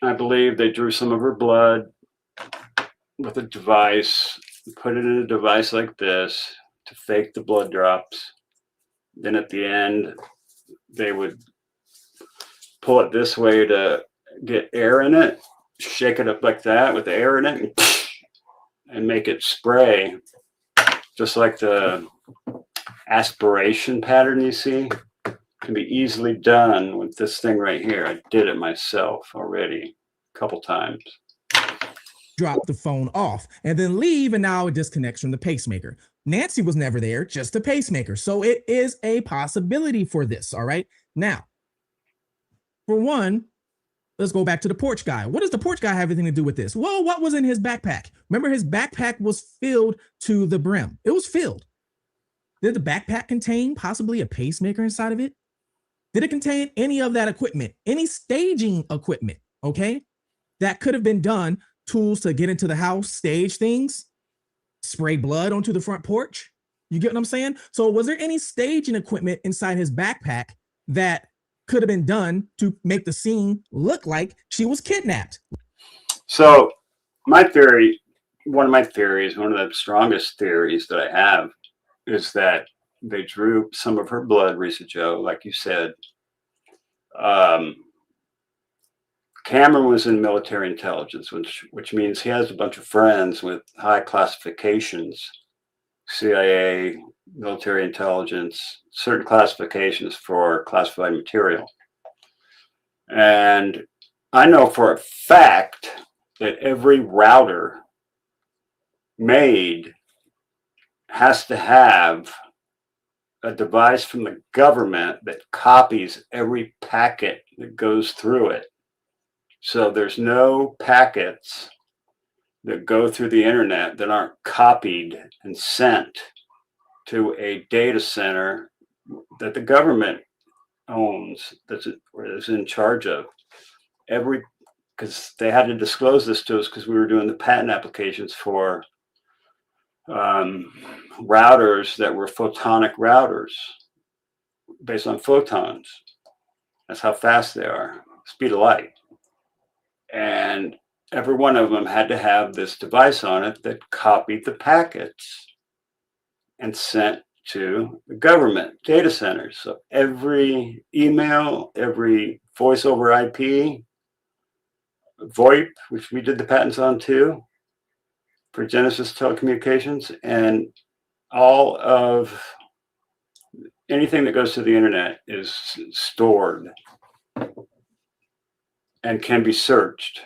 I believe they drew some of her blood with a device, put it in a device like this to fake the blood drops. Then at the end, they would pull it this way to get air in it, shake it up like that with the air in it, and make it spray, just like the aspiration pattern you see. Can be easily done with this thing right here. I did it myself already a couple times. drop the phone off and then leave, and now it disconnects from the pacemaker. Nancy was never there, just the pacemaker. So it is a possibility for this, all right? Now, for one, let's go back to the porch guy. What does the porch guy have anything to do with this? Well, what was in his backpack? Remember, his backpack was filled to the brim. It was filled. Did the backpack contain possibly a pacemaker inside of it? Did it contain any of that equipment, any staging equipment, okay, that could have been done, tools to get into the house, stage things, spray blood onto the front porch? You get what I'm saying? So was there any staging equipment inside his backpack that could have been done to make the scene look like she was kidnapped? So my theory, one of the strongest theories that I have is that they drew some of her blood, Risa Joe, like you said. Cameron was in military intelligence, which means he has a bunch of friends with high classifications, CIA, military intelligence, certain classifications for classified material. And I know for a fact that every router made has to have a device from the government that copies every packet that goes through it. So there's no packets that go through the internet that aren't copied and sent to a data center that the government owns, or is in charge of. Because they had to disclose this to us because we were doing the patent applications for routers that were photonic routers based on photons. That's how fast they are, speed of light. And every one of them had to have this device on it that copied the packets and sent to the government data centers. So every email, every voice over IP, VoIP, which we did the patents on too, for Genesis Telecommunications, and all of anything that goes to the internet is stored and can be searched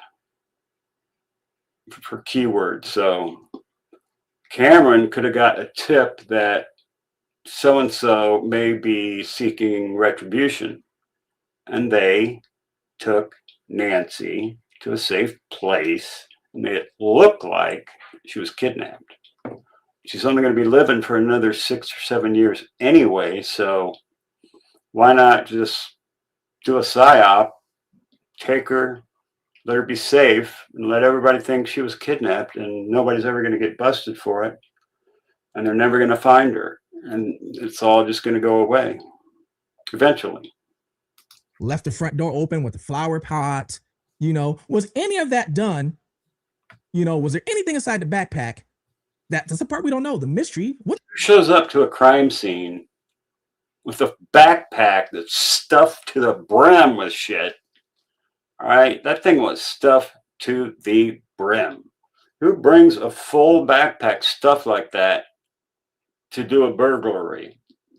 for keywords. So Cameron could have got a tip that so-and-so may be seeking retribution, and they took Nancy to a safe place and made it look like she was kidnapped. She's only going to be living for another 6 or 7 years anyway, so why not just do a psyop, take her, let her be safe, and let everybody think she was kidnapped, and nobody's ever going to get busted for it, and they're never going to find her, and it's all just going to go away eventually. Left the front door open with the flower pot. Was any of that done? Was there anything inside the backpack? That's the part we don't know. The mystery. What shows up to a crime scene with a backpack that's stuffed to the brim with shit? All right, that thing was stuffed to the brim. Who brings a full backpack stuffed like that to do a burglary?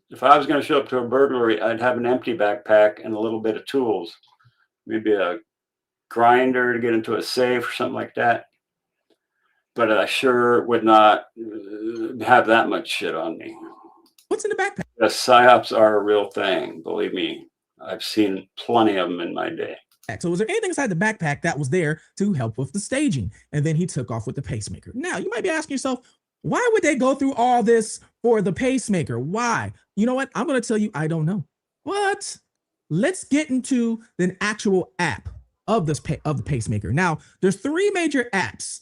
If I was going to show up to a burglary, I'd have an empty backpack and a little bit of tools, maybe a grinder to get into a safe or something like that. But I sure would not have that much shit on me. What's in the backpack? The psyops are a real thing. Believe me, I've seen plenty of them in my day. So was there anything inside the backpack that was there to help with the staging? And then he took off with the pacemaker. Now, you might be asking yourself, why would they go through all this for the pacemaker? Why? You know what? I'm going to tell you, I don't know. But let's get into the actual app of the pacemaker. Now, there's 3 major apps.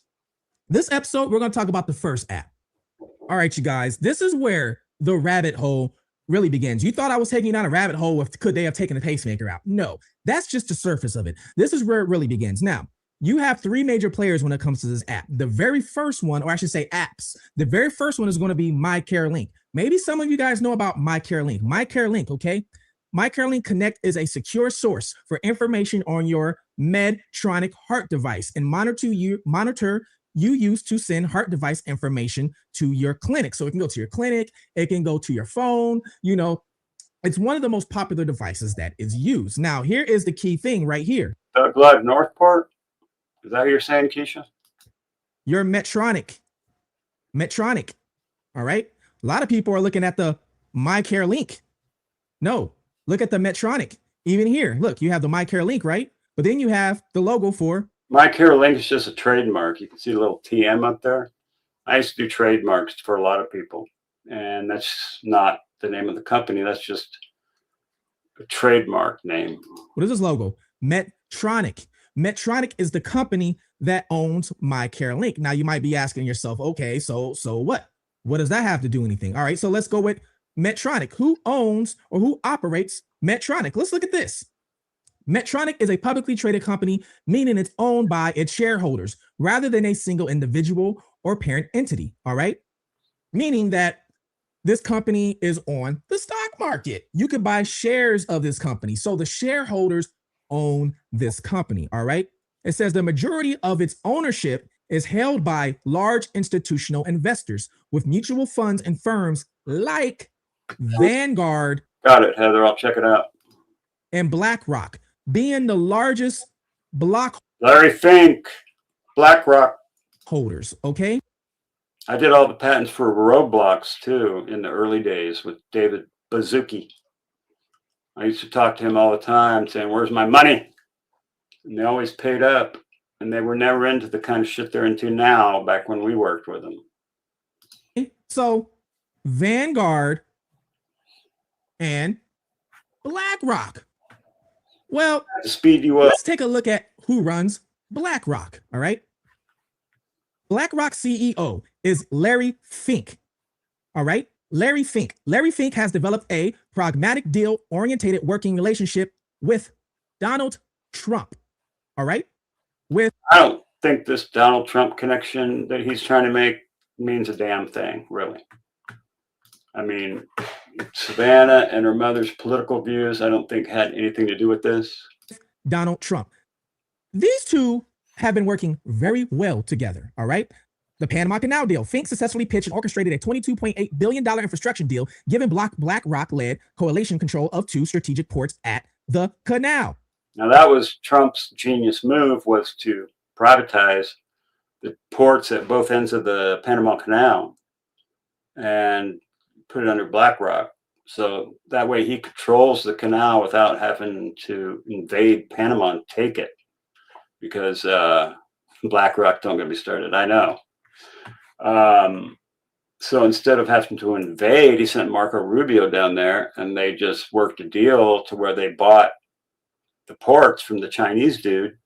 This episode, we're going to talk about the first app. All right, you guys, this is where the rabbit hole really begins. You thought I was taking down a rabbit hole with could they have taken the pacemaker out? No, that's just the surface of it. This is where it really begins. Now, you have 3 major players when it comes to this app. The very first one, or I should say apps, the very first one is going to be MyCareLink. Maybe some of you guys know about MyCareLink. MyCareLink, okay? MyCareLink Connect is a secure source for information on your Medtronic heart device and monitor you use to send heart device information to your clinic. So it can go to your clinic, it can go to your phone, it's one of the most popular devices that is used. Now, here is the key thing right here. Doug Live Northport? Is that what you're saying, Keisha? your Medtronic. All right. A lot of people are looking at the MyCare link. No, look at the Medtronic. Even here, look, you have the MyCare link, right? But then you have the logo for MyCare link is just a trademark. You can see a little TM up there. I used to do trademarks for a lot of people, and that's not the name of the company. That's just a trademark name. what is this logo? Medtronic. Medtronic is the company that owns MyCare Link. Now you might be asking yourself, okay, so what? What does that have to do anything? All right, so let's go with Medtronic. Who owns or who operates Medtronic? Let's look at this. Medtronic is a publicly traded company, meaning it's owned by its shareholders rather than a single individual or parent entity. All right, meaning that this company is on the stock market. You could buy shares of this company. So the shareholders own this company. All right. It says the majority of its ownership is held by large institutional investors with mutual funds and firms like Vanguard. Got it, Heather. I'll check it out. And BlackRock, being the largest block Larry Fink, BlackRock. holders. Okay. I did all the patents for Roblox too in the early days with David Bazuki. I used to talk to him all the time saying, where's my money? And they always paid up, and they were never into the kind of shit they're into now back when we worked with them. So Vanguard and BlackRock. Well, To speed you up, let's take a look at who runs BlackRock. All right. BlackRock CEO is Larry Fink. All right. Larry Fink. Larry Fink has developed a pragmatic deal-oriented working relationship with Donald Trump. All right. I don't think this Donald Trump connection that he's trying to make means a damn thing, really. I mean, Savannah and her mother's political views, I don't think had anything to do with this. Donald Trump. These two have been working very well together. All right. The Panama Canal deal. Fink successfully pitched and orchestrated a $22.8 billion infrastructure deal, giving BlackRock-led coalition control of 2 strategic ports at the canal. Now that was Trump's genius move, was to privatize the ports at both ends of the Panama Canal and put it under BlackRock. So that way he controls the canal without having to invade Panama and take it, because BlackRock don't get me started. I know. So instead of having to invade, he sent Marco Rubio down there, and they just worked a deal to where they bought the ports from the Chinese dude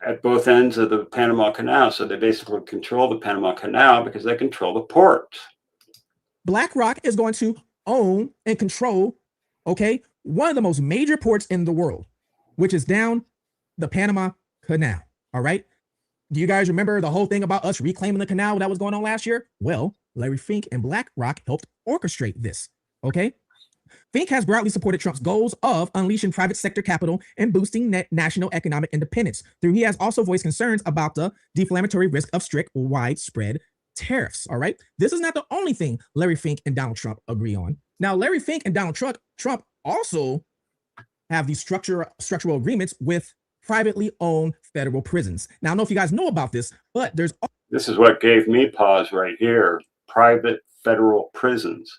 at both ends of the Panama Canal. So they basically control the Panama Canal because they control the port. BlackRock is going to own and control, okay, one of the most major ports in the world, which is down the Panama Canal. All right. Do you guys remember the whole thing about us reclaiming the canal that was going on last year? Well, Larry Fink and BlackRock helped orchestrate this. Okay. Fink has broadly supported Trump's goals of unleashing private sector capital and boosting national economic independence. He has also voiced concerns about the deflammatory risk of strict, widespread tariffs. All right. This is not the only thing Larry Fink and Donald Trump agree on. Now, Larry Fink and Donald Trump also have these structural agreements with privately owned federal prisons. Now, I don't know if you guys know about this, but This is what gave me pause right here. Private federal prisons.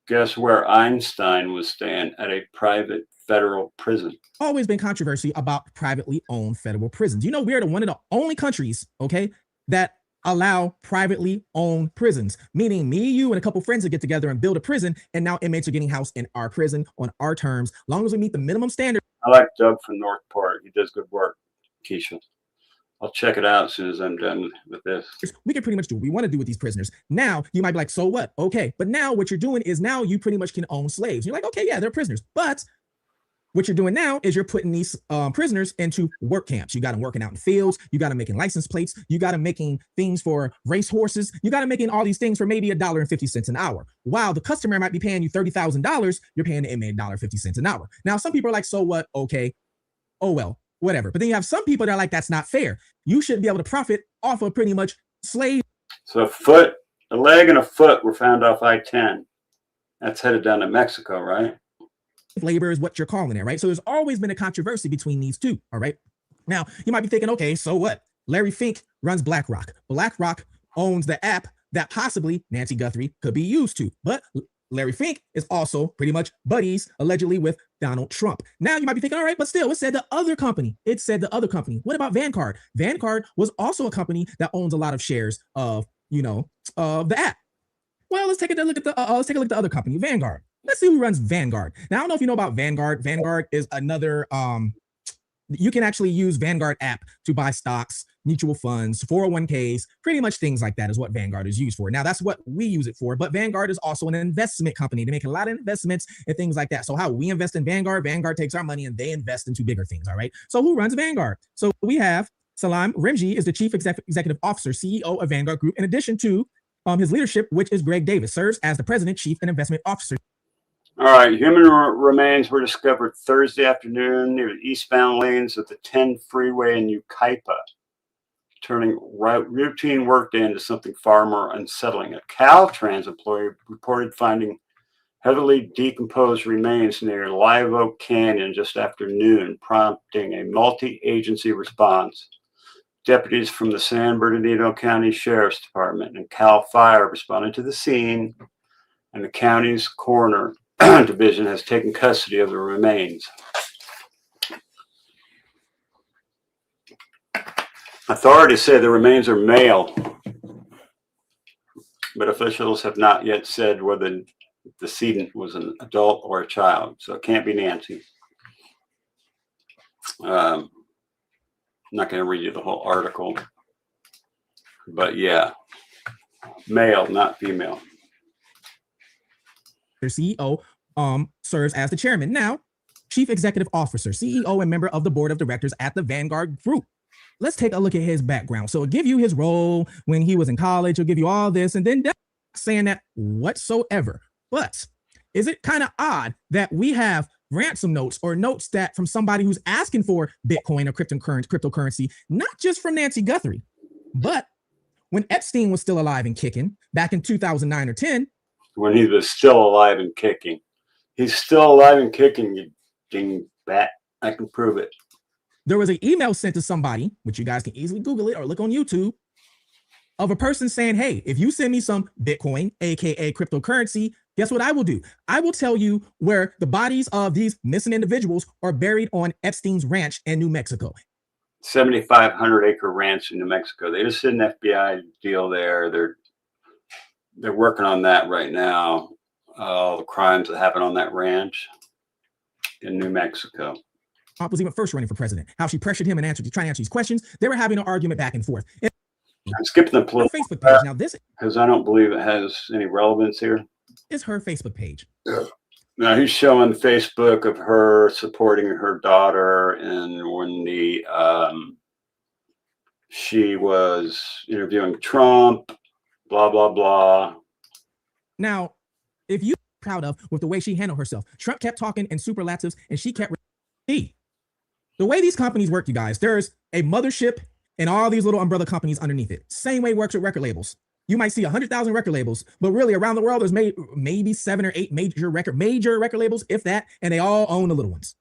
Guess where Einstein was staying? At a private federal prison. always been controversy about privately owned federal prisons. You know, we're one of the only countries, okay, that allow privately owned prisons, meaning me, you, and a couple friends to get together and build a prison, and now inmates are getting housed in our prison on our terms, long as we meet the minimum standard. I like Doug from Northport. He does good work, Keisha. I'll check it out as soon as I'm done with this. We can pretty much do what we want to do with these prisoners. Now, you might be like, so what? Okay, but now what you're doing is now you pretty much can own slaves. You're like, okay, yeah, they're prisoners. But what you're doing now is you're putting these prisoners into work camps. You got them working out in fields. You got them making license plates. You got them making things for race horses. You got them making all these things for maybe $1.50 an hour. While the customer might be paying you $30,000, you're paying the inmate $1.50 an hour. Now, some people are like, so what? Okay, oh well, whatever. But then you have some people that are like, that's not fair. You shouldn't be able to profit off of pretty much slave. So a leg and a foot were found off I-10. That's headed down to Mexico, right? Labor is what you're calling it, right? So there's always been a controversy between these two, all right? Now, you might be thinking, okay, so what? Larry Fink runs BlackRock. BlackRock owns the app that possibly Nancy Guthrie could be used to. But Larry Fink is also pretty much buddies, allegedly, with Donald Trump. Now you might be thinking, all right, but still, it said the other company. It said the other company. What about Vanguard? Vanguard was also a company that owns a lot of shares of, of the app. Well, let's take a look at the other company, Vanguard. Let's see who runs Vanguard. Now, I don't know if you know about Vanguard. Vanguard is another you can actually use Vanguard app to buy stocks, mutual funds, 401ks, pretty much things like that is what Vanguard is used for. Now, that's what we use it for, but Vanguard is also an investment company. They make a lot of investments and things like that. So how we invest in Vanguard, Vanguard takes our money and they invest into bigger things, all right? So who runs Vanguard? So we have Salam Rimji is the chief executive officer, CEO of Vanguard Group, in addition to his leadership, which is Greg Davis, serves as the president, chief, and investment officer. All right, human remains were discovered Thursday afternoon near the eastbound lanes of the 10 freeway in Yucaipa, turning routine workday into something far more unsettling. A Caltrans employee reported finding heavily decomposed remains near Live Oak Canyon just after noon, prompting a multi-agency response. Deputies from the San Bernardino County Sheriff's Department and Cal Fire responded to the scene, and the county's coroner division has taken custody of the remains. Authorities say the remains are male, but officials have not yet said whether the decedent was an adult or a child, so it can't be Nancy. I'm not going to read you the whole article, but yeah, male, not female. Their CEO serves as the chairman. Now, chief executive officer, CEO, and member of the board of directors at the Vanguard Group. Let's take a look at his background. So it'll give you his role when he was in college. It'll give you all this, and then saying that whatsoever. But is it kind of odd that we have ransom notes or notes that from somebody who's asking for Bitcoin or cryptocurrency, not just from Nancy Guthrie, but when Epstein was still alive and kicking back in 2009 or 10, when he was still alive and kicking. He's still alive and kicking, you ding bat. I can prove it. There was an email sent to somebody, which you guys can easily Google it or look on YouTube, of a person saying, hey, if you send me some Bitcoin, aka cryptocurrency, guess what I will do? I will tell you where the bodies of these missing individuals are buried on Epstein's ranch in New Mexico. 7,500-acre ranch in New Mexico. They just did an FBI deal there. They're working on that right now. All the crimes that happen on that ranch in New Mexico. Trump was even first running for president. How she pressured him and trying to answer these questions. They were having an argument back and forth. I'm skipping the political Facebook page. Now this, because I don't believe it has any relevance here. Is her Facebook page. Now he's showing Facebook of her supporting her daughter, and when she was interviewing Trump, blah blah blah. Now, if you're proud of with the way she handled herself, Trump kept talking in superlatives, and she kept. The way these companies work, you guys, there's a mothership and all these little umbrella companies underneath it. Same way it works with record labels. You might see 100,000 record labels, but really around the world, there's maybe 7 or 8 major record labels, if that, and they all own the little ones.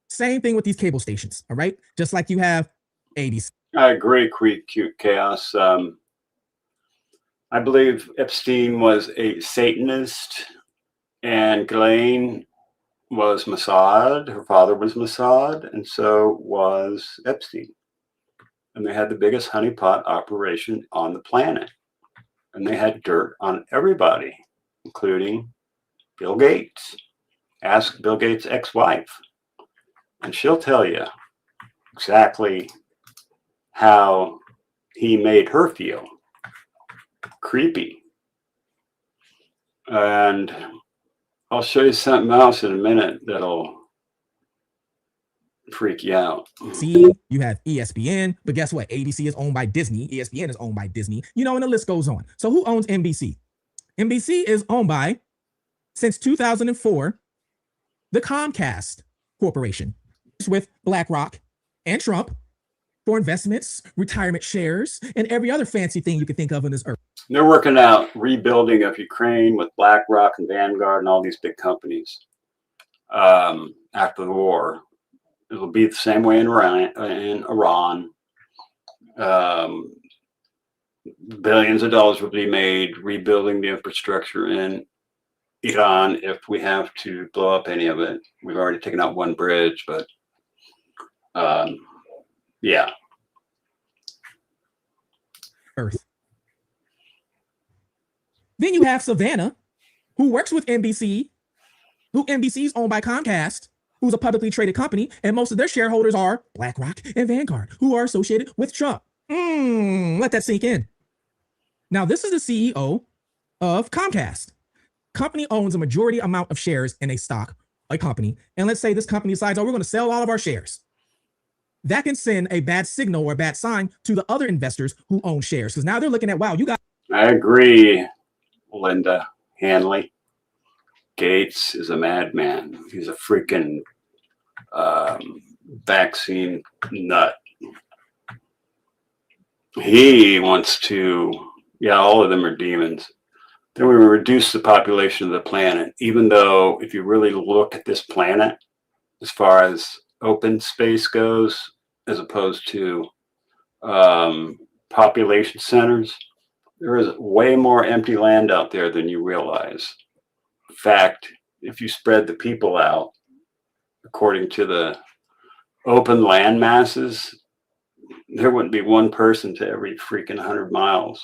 Same thing with these cable stations, all right? Just like you have ABC. I agree, Cute Chaos. I believe Epstein was a Satanist, and Ghislaine was Mossad. Her father was Mossad, and so was Epstein. And they had the biggest honeypot operation on the planet. And they had dirt on everybody, including Bill Gates. Ask Bill Gates' ex-wife, and she'll tell you exactly how he made her feel. Creepy. And I'll show you something else in a minute that'll freak you out. See, you have ESPN, but guess what? ABC is owned by Disney. ESPN is owned by Disney, and the list goes on. So who owns NBC? NBC is owned by, since 2004, the Comcast Corporation, with BlackRock and Trump for investments, retirement shares, and every other fancy thing you can think of on this earth. They're working out rebuilding of Ukraine with BlackRock and Vanguard and all these big companies after the war. It'll be the same way in Iran. Billions of dollars will be made rebuilding the infrastructure in Iran if we have to blow up any of it. We've already taken out one bridge, but yeah. Earth. Then you have Savannah, who works with NBC, who NBC is owned by Comcast, who's a publicly traded company, and most of their shareholders are BlackRock and Vanguard, who are associated with Trump. Let that sink in. Now, this is the CEO of Comcast. Company owns a majority amount of shares in a stock, a company, and let's say this company decides, oh, we're going to sell all of our shares. That can send a bad signal or a bad sign to the other investors who own shares, because now they're looking at, wow, you got. I agree, Linda Hanley. Gates is a madman. He's a freaking vaccine nut. He wants to, yeah, all of them are demons. Then we reduce the population of the planet, even though if you really look at this planet, as far as open space goes, as opposed to population centers, there is way more empty land out there than you realize. In fact, if you spread the people out according to the open land masses, there wouldn't be one person to every freaking 100 miles.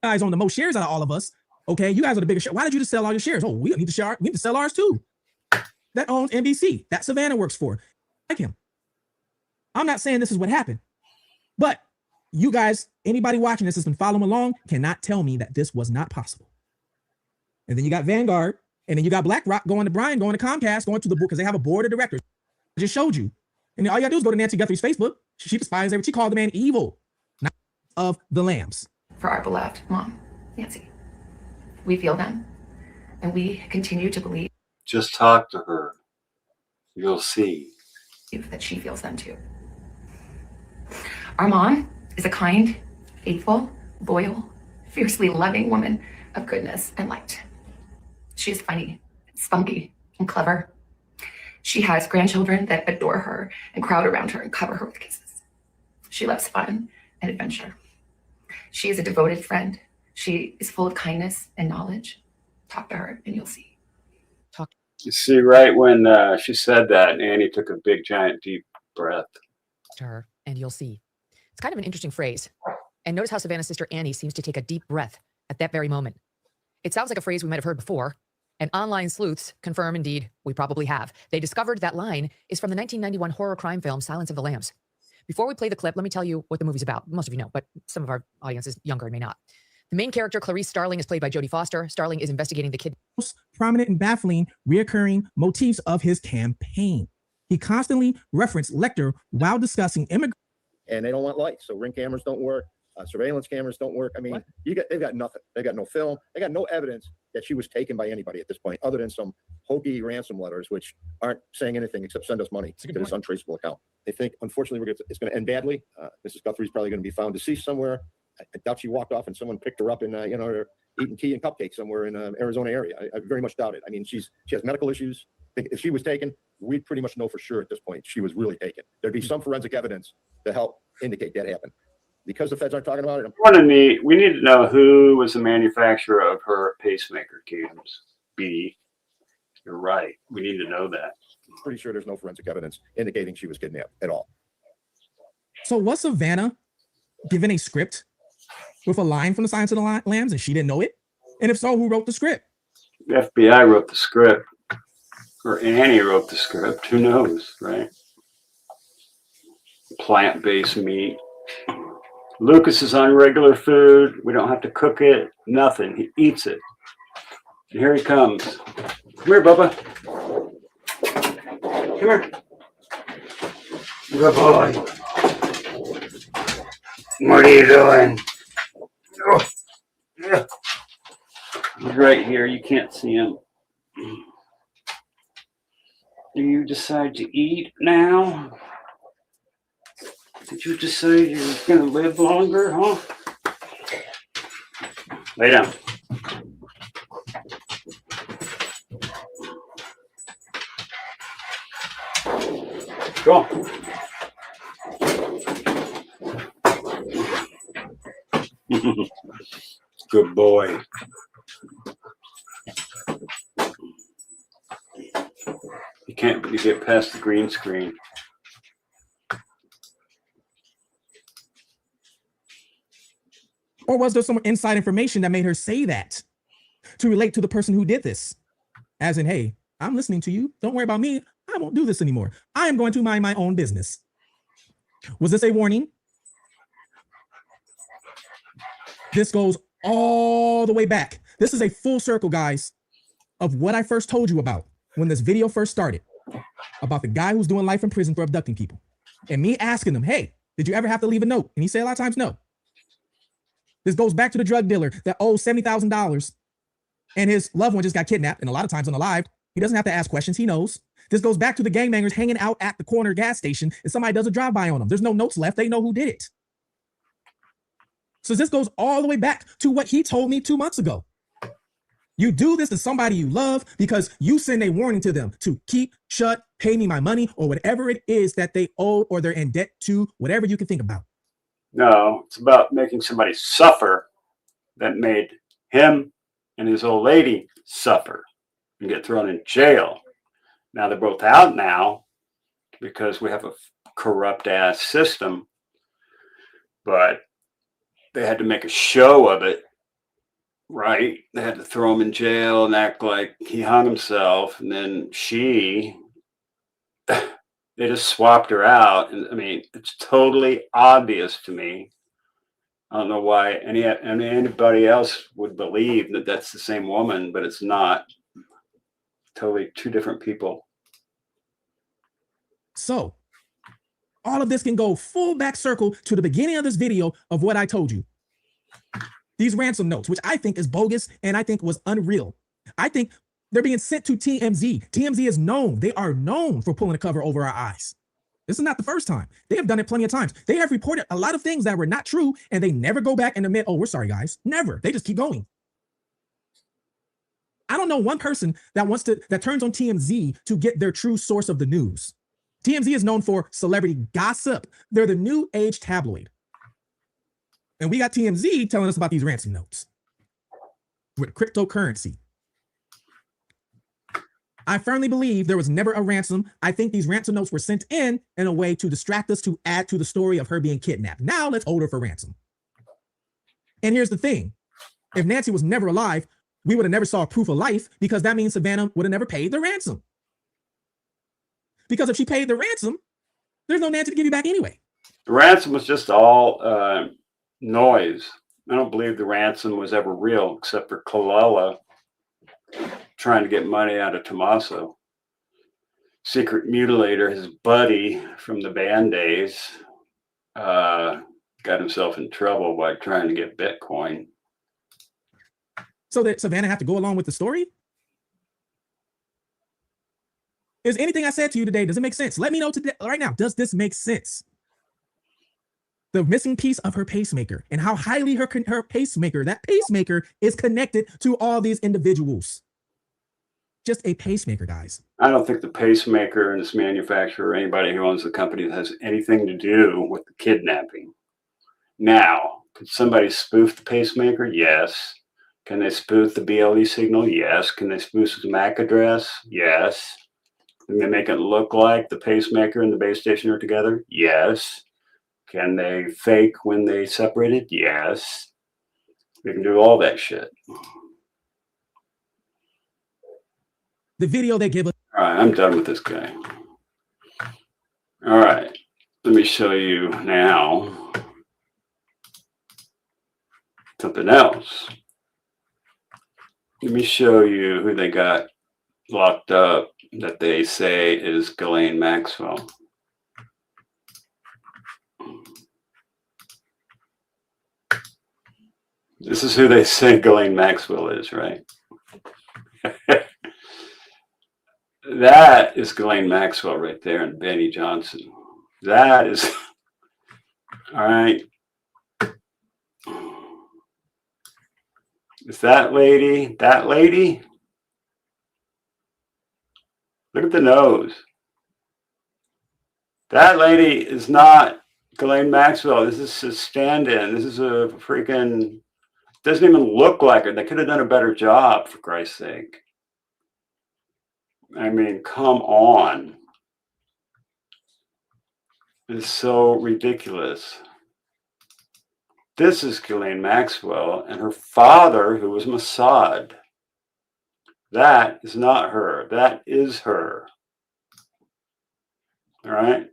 Guys own the most shares out of all of us. Okay, you guys are the biggest share. Why did you just sell all your shares? Oh, we need to sell ours too. That owns NBC. That Savannah works for. Like him. I'm not saying this is what happened, but you guys, anybody watching this has been following along, cannot tell me that this was not possible. And then you got Vanguard, and then you got BlackRock going to Brian, going to Comcast, going to the board, because they have a board of directors. I just showed you. And all you gotta do is go to Nancy Guthrie's Facebook. She despises everything. She called the man evil, not of the lambs. For our beloved mom, Nancy. We feel them, and we continue to believe. Just talk to her. You'll see. That she feels them too. Our mom is a kind, faithful, loyal, fiercely loving woman of goodness and light. She is funny, spunky, and clever. She has grandchildren that adore her and crowd around her and cover her with kisses. She loves fun and adventure. She is a devoted friend. She is full of kindness and knowledge. Talk to her and you'll see. You see, right when she said that, Annie took a big, giant, deep breath. To her and you'll see. It's kind of an interesting phrase. And notice how Savannah's sister Annie seems to take a deep breath at that very moment. It sounds like a phrase we might have heard before, and online sleuths confirm indeed we probably have. They discovered that line is from the 1991 horror crime film Silence of the Lambs. Before we play the clip, let me tell you what the movie's about. Most of you know, but some of our audience is younger and may not. The main character, Clarice Starling, is played by Jodie Foster. Starling is investigating the kid. Most prominent and baffling reoccurring motifs of his campaign. He constantly referenced Lecter while discussing immigration. And they don't want lights, so ring cameras don't work. Surveillance cameras don't work. I mean, they've got nothing. They got no film. They got no evidence that she was taken by anybody at this point, other than some hokey ransom letters, which aren't saying anything except send us money to this untraceable account. They think, unfortunately, it's going to end badly. Mrs. Guthrie's probably going to be found deceased somewhere. I doubt she walked off and someone picked her up and eating tea and cupcakes somewhere in Arizona area. I very much doubt it. I mean, she has medical issues. If she was taken, we pretty much know for sure at this point she was really taken. There'd be some forensic evidence to help indicate that happened. Because the feds aren't talking about it. We need to know who was the manufacturer of her pacemaker cams. B. You're right. We need to know that. I'm pretty sure there's no forensic evidence indicating she was kidnapped at all. So was Savannah given a script with a line from the Silence of the Lambs and she didn't know it? And if so, who wrote the script? The FBI wrote the script. Or Annie wrote the script. Who knows, right? Plant-based meat. Lucas is on regular food. We don't have to cook it. Nothing. He eats it. And here he comes. Come here, Bubba. Come here. Good boy. What are you doing? Oh. Yeah. He's right here. You can't see him. Do you decide to eat now? Did you decide you're going to live longer, huh? Lay down. Go on. Good boy. You can't get past the green screen. Or was there some inside information that made her say that to relate to the person who did this? As in, hey, I'm listening to you. Don't worry about me. I won't do this anymore. I am going to mind my own business. Was this a warning? This goes all the way back. This is a full circle, guys, of what I first told you about when this video first started, about the guy who's doing life in prison for abducting people. And me asking him, hey, did you ever have to leave a note? And he said a lot of times, no. This goes back to the drug dealer that owes $70,000 and his loved one just got kidnapped and a lot of times unalived. He doesn't have to ask questions. He knows. This goes back to the gangbangers hanging out at the corner gas station and somebody does a drive-by on them. There's no notes left. They know who did it. So this goes all the way back to what he told me 2 months ago. You do this to somebody you love because you send a warning to them to keep, shut, pay me my money, or whatever it is that they owe or they're in debt to, whatever you can think about. No, it's about making somebody suffer that made him and his old lady suffer and get thrown in jail. Now they're both out now because we have a corrupt ass system, but they had to make a show of it, right? They had to throw him in jail and act like he hung himself, and then they just swapped her out. And I mean, it's totally obvious to me. I don't know why anybody else would believe that that's the same woman, but it's not. Totally two different people. So all of this can go full back circle to the beginning of this video of what I told you. These ransom notes, which I think is bogus and I think was unreal. I think they're being sent to TMZ. TMZ is known. They are known for pulling a cover over our eyes. This is not the first time. They have done it plenty of times. They have reported a lot of things that were not true and they never go back and admit, oh, we're sorry, guys. Never. They just keep going. I don't know one person that turns on TMZ to get their true source of the news. TMZ is known for celebrity gossip. They're the new age tabloid. And we got TMZ telling us about these ransom notes with cryptocurrency. I firmly believe there was never a ransom. I think these ransom notes were sent in a way to distract us, to add to the story of her being kidnapped. Now let's hold her for ransom. And here's the thing. If Nancy was never alive, we would have never saw proof of life, because that means Savannah would have never paid the ransom. Because if she paid the ransom, there's no Nancy to give you back anyway. The ransom was just all noise. I don't believe the ransom was ever real, except for Kalala trying to get money out of Tommaso. Secret Mutilator, his buddy from the band days, got himself in trouble by trying to get Bitcoin. So that Savannah have to go along with the story? Is anything I said to you today, does it make sense? Let me know today, right now. Does this make sense? The missing piece of her pacemaker and how highly her pacemaker, that pacemaker is connected to all these individuals. Just a pacemaker, guys. I don't think the pacemaker and its manufacturer or anybody who owns the company has anything to do with the kidnapping. Now, could somebody spoof the pacemaker? Yes. Can they spoof the BLE signal? Yes. Can they spoof the MAC address? Yes. Can they make it look like the pacemaker and the base station are together? Yes. Can they fake when they separated? Yes. We can do all that shit. The video they give us. All right, I'm done with this guy. All right, let me show you now something else. Let me show you who they got locked up that they say is Ghislaine Maxwell. This is who they say Ghislaine Maxwell is, right? That is Ghislaine Maxwell right there, and Benny Johnson. That is, all right. Is that lady? That lady? Look at the nose. That lady is not Ghislaine Maxwell, this is a stand-in. This is a freaking, doesn't even look like her. They could have done a better job, for Christ's sake. I mean, come on. It's so ridiculous. This is Ghislaine Maxwell and her father, who was Mossad. That is not her. That is her. All right.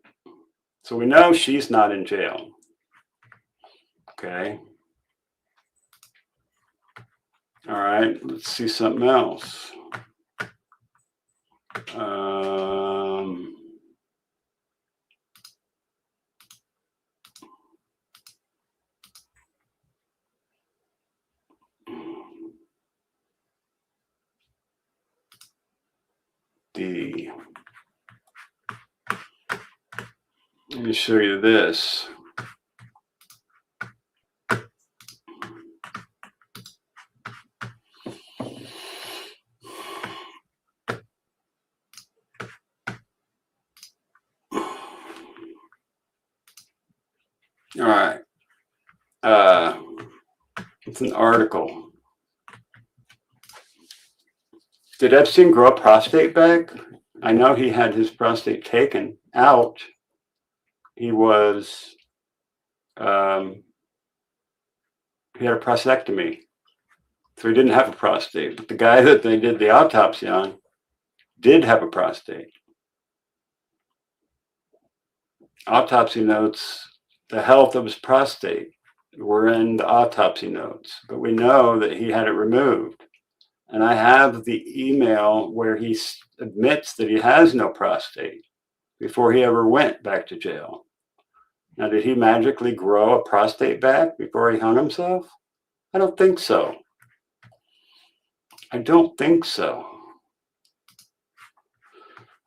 So we know she's not in jail. Okay. All right. Let's see something else. Let me show you this. All right. It's an article. Did Epstein grow a prostate back? I know he had his prostate taken out. He was, he had a prostatectomy. So he didn't have a prostate. But the guy that they did the autopsy on did have a prostate. Autopsy notes, the health of his prostate were in the autopsy notes, but we know that he had it removed. And I have the email where he admits that he has no prostate before he ever went back to jail. Now, did he magically grow a prostate back before he hung himself? I don't think so. I don't think so.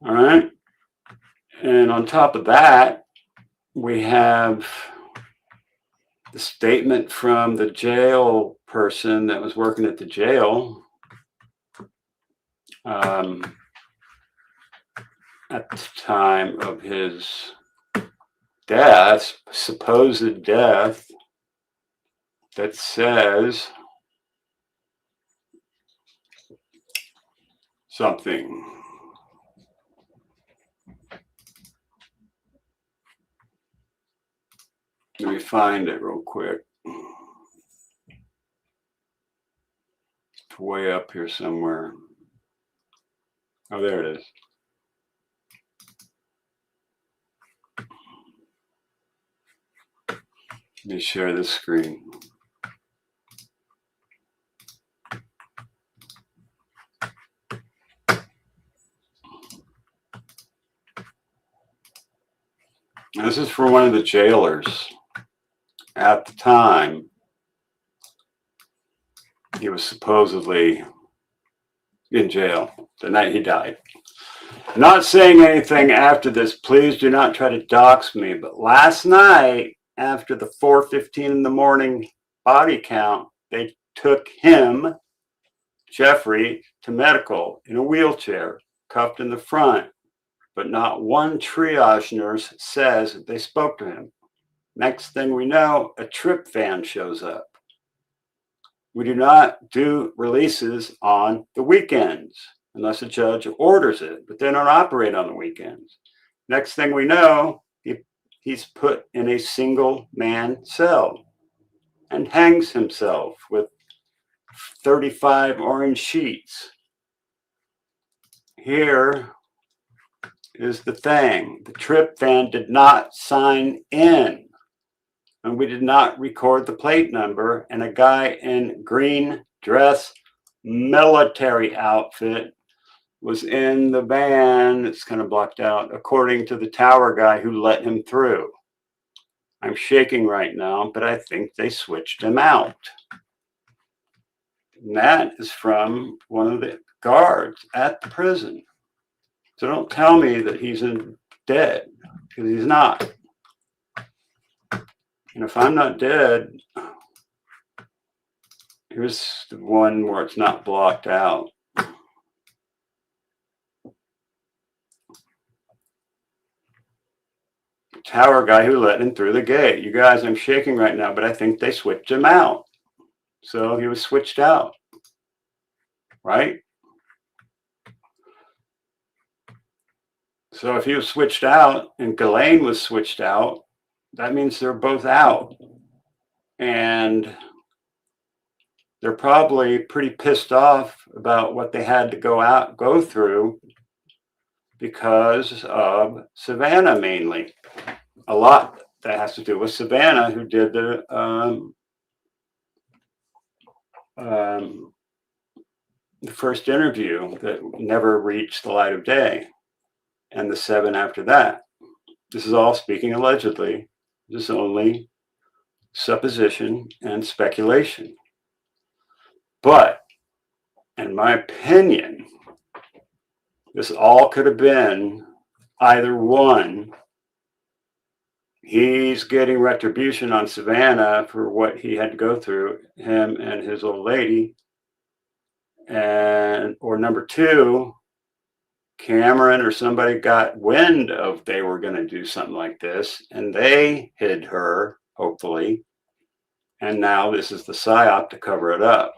All right. And on top of that, we have the statement from the jail person that was working at the jail at the time of his death, supposed death, that says something. Let me find it real quick. It's way up here somewhere. Oh, there it is. Let me share this screen. This is for one of the jailers. At the time, he was supposedly in jail the night he died. I'm not saying anything after this. Please do not try to dox me. But last night, after the 4:15 in the morning body count, they took him, Jeffrey, to medical in a wheelchair, cuffed in the front. But not one triage nurse says that they spoke to him. Next thing we know, a trip van shows up. We do not do releases on the weekends unless a judge orders it, but they don't operate on the weekends. Next thing we know, he's put in a single man cell and hangs himself with 35 orange sheets. Here is the thing. The trip van did not sign in. And we did not record the plate number, and a guy in green dress, military outfit, was in the van. It's kind of blocked out, according to the tower guy who let him through. I'm shaking right now, but I think they switched him out. And that is from one of the guards at the prison. So don't tell me that he's dead, because he's not. And if I'm not dead, here's the one where it's not blocked out. tower guy who let him through the gate. You guys, I'm shaking right now, but I think they switched him out. So he was switched out, right? So if he was switched out and Ghislaine was switched out, that means they're both out. And they're probably pretty pissed off about what they had to go through because of Savannah mainly. A lot that has to do with Savannah, who did the first interview that never reached the light of day, and the 7 after that. This is all speaking allegedly. This is only supposition and speculation. But in my opinion, this all could have been either one, he's getting retribution on Savannah for what he had to go through, him and his old lady, or number 2, Cameron or somebody got wind of they were going to do something like this, and they hid her, hopefully, and now this is the psyop to cover it up.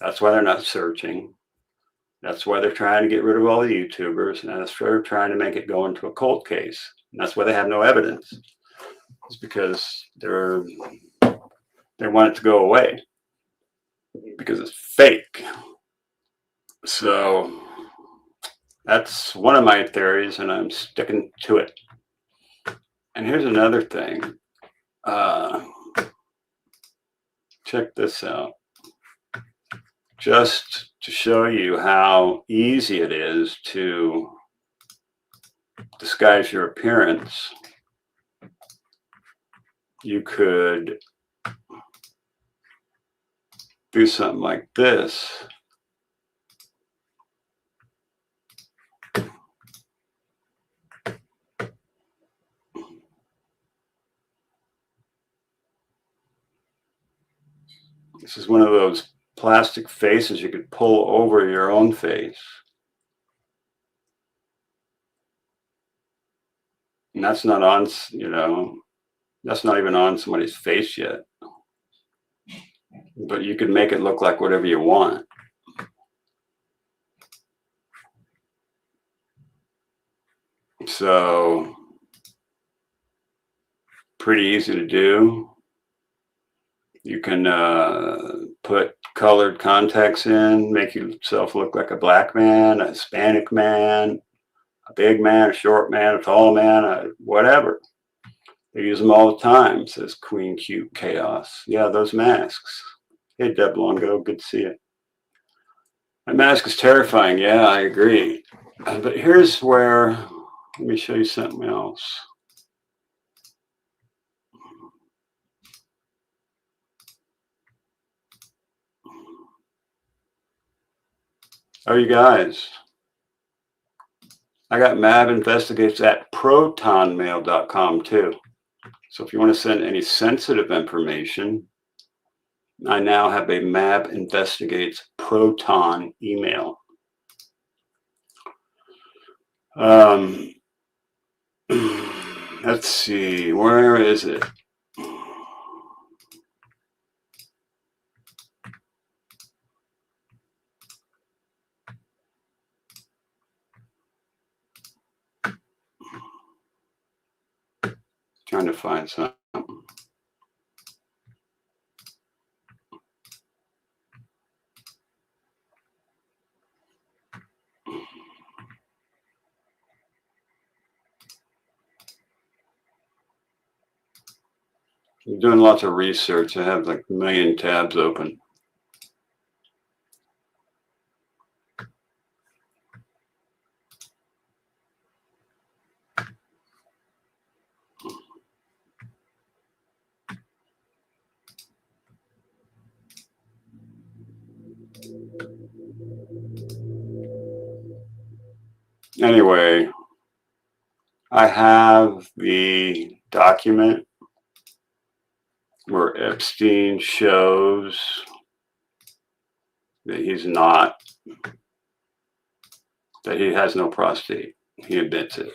That's why they're not searching. That's why they're trying to get rid of all the YouTubers, and that's why they're trying to make it go into a cold case. And that's why they have no evidence. It's because they want it to go away because it's fake. So that's one of my theories, and I'm sticking to it. And here's another thing. Check this out. Just to show you how easy it is to disguise your appearance, you could do something like this. This is one of those plastic faces you could pull over your own face. And that's not on, that's not even on somebody's face yet. But you could make it look like whatever you want. So, pretty easy to do. You can put colored contacts in, make yourself look like a black man, a Hispanic man, a big man, a short man, a tall man, whatever. They use them all the time, says Queen Cute Chaos. Yeah, those masks. Hey, Deb Longo, good to see you. My mask is terrifying. Yeah, I agree. But here's where, let me show you something else. Oh, you guys, I got MAB Investigates at protonmail.com too. So if you want to send any sensitive information, I now have a MAB Investigates Proton email. Let's see, where is it? Trying to find something. I'm doing lots of research. I have like a million tabs open. Anyway, I have the document where Epstein shows that he's not, that he has no prostate. He admits it.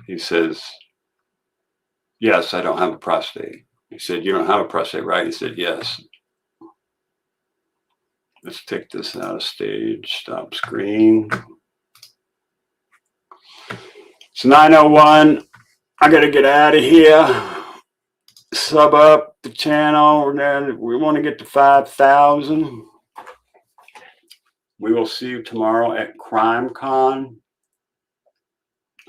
He says Yes, I don't have a prostate. He said, you don't have a prostate, right? He said, yes. Let's take this out of stage, stop screen. It's 9:01. I got to get out of here. Sub up the channel. We want to get to 5,000. We will see you tomorrow at CrimeCon.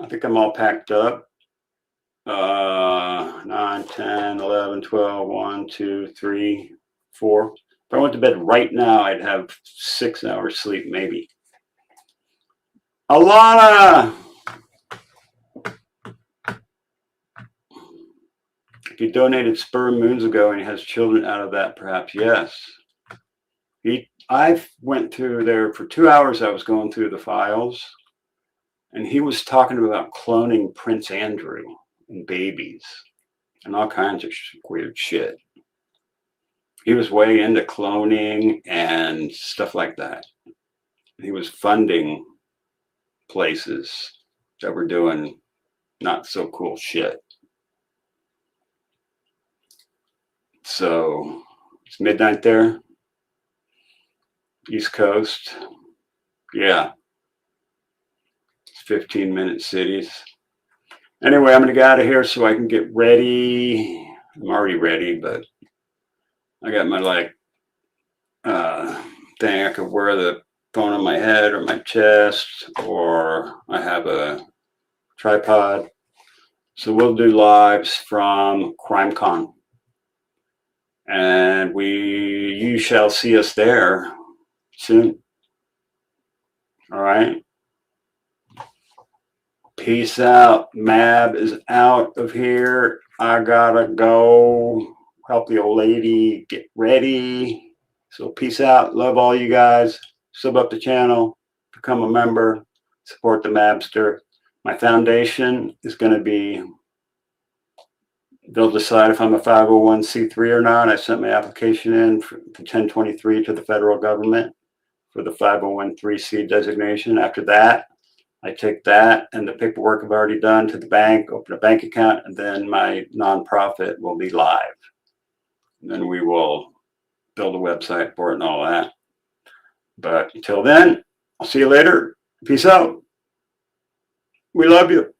I think I'm all packed up. 9, 10, 11, 12, 1, 2, 3, 4. If I went to bed right now, I'd have 6 hours sleep, maybe. Alana! He donated sperm moons ago and he has children out of that, perhaps. Yes. I went through there for 2 hours. I was going through the files and he was talking about cloning Prince Andrew and babies and all kinds of weird shit. He was way into cloning and stuff like that. He was funding places that were doing not so cool shit. So it's midnight there, East Coast. Yeah, it's 15-minute cities. Anyway, I'm gonna get out of here so I can get ready. I'm already ready, but I got my thing. I could wear the phone on my head or my chest, or I have a tripod. So we'll do lives from CrimeCon. And you shall see us there soon. All right. Peace out. Mab is out of here. I gotta go help the old lady get ready. So peace out. Love all you guys. Sub up the channel. Become a member. Support the Mabster. My foundation is going to be, they'll decide if I'm a 501c3 or not. I sent my application in for 1023 to the federal government for the 501c designation. After that, I take that and the paperwork I've already done to the bank, open a bank account, and then my nonprofit will be live. And then we will build a website for it and all that. But until then, I'll see you later. Peace out. We love you.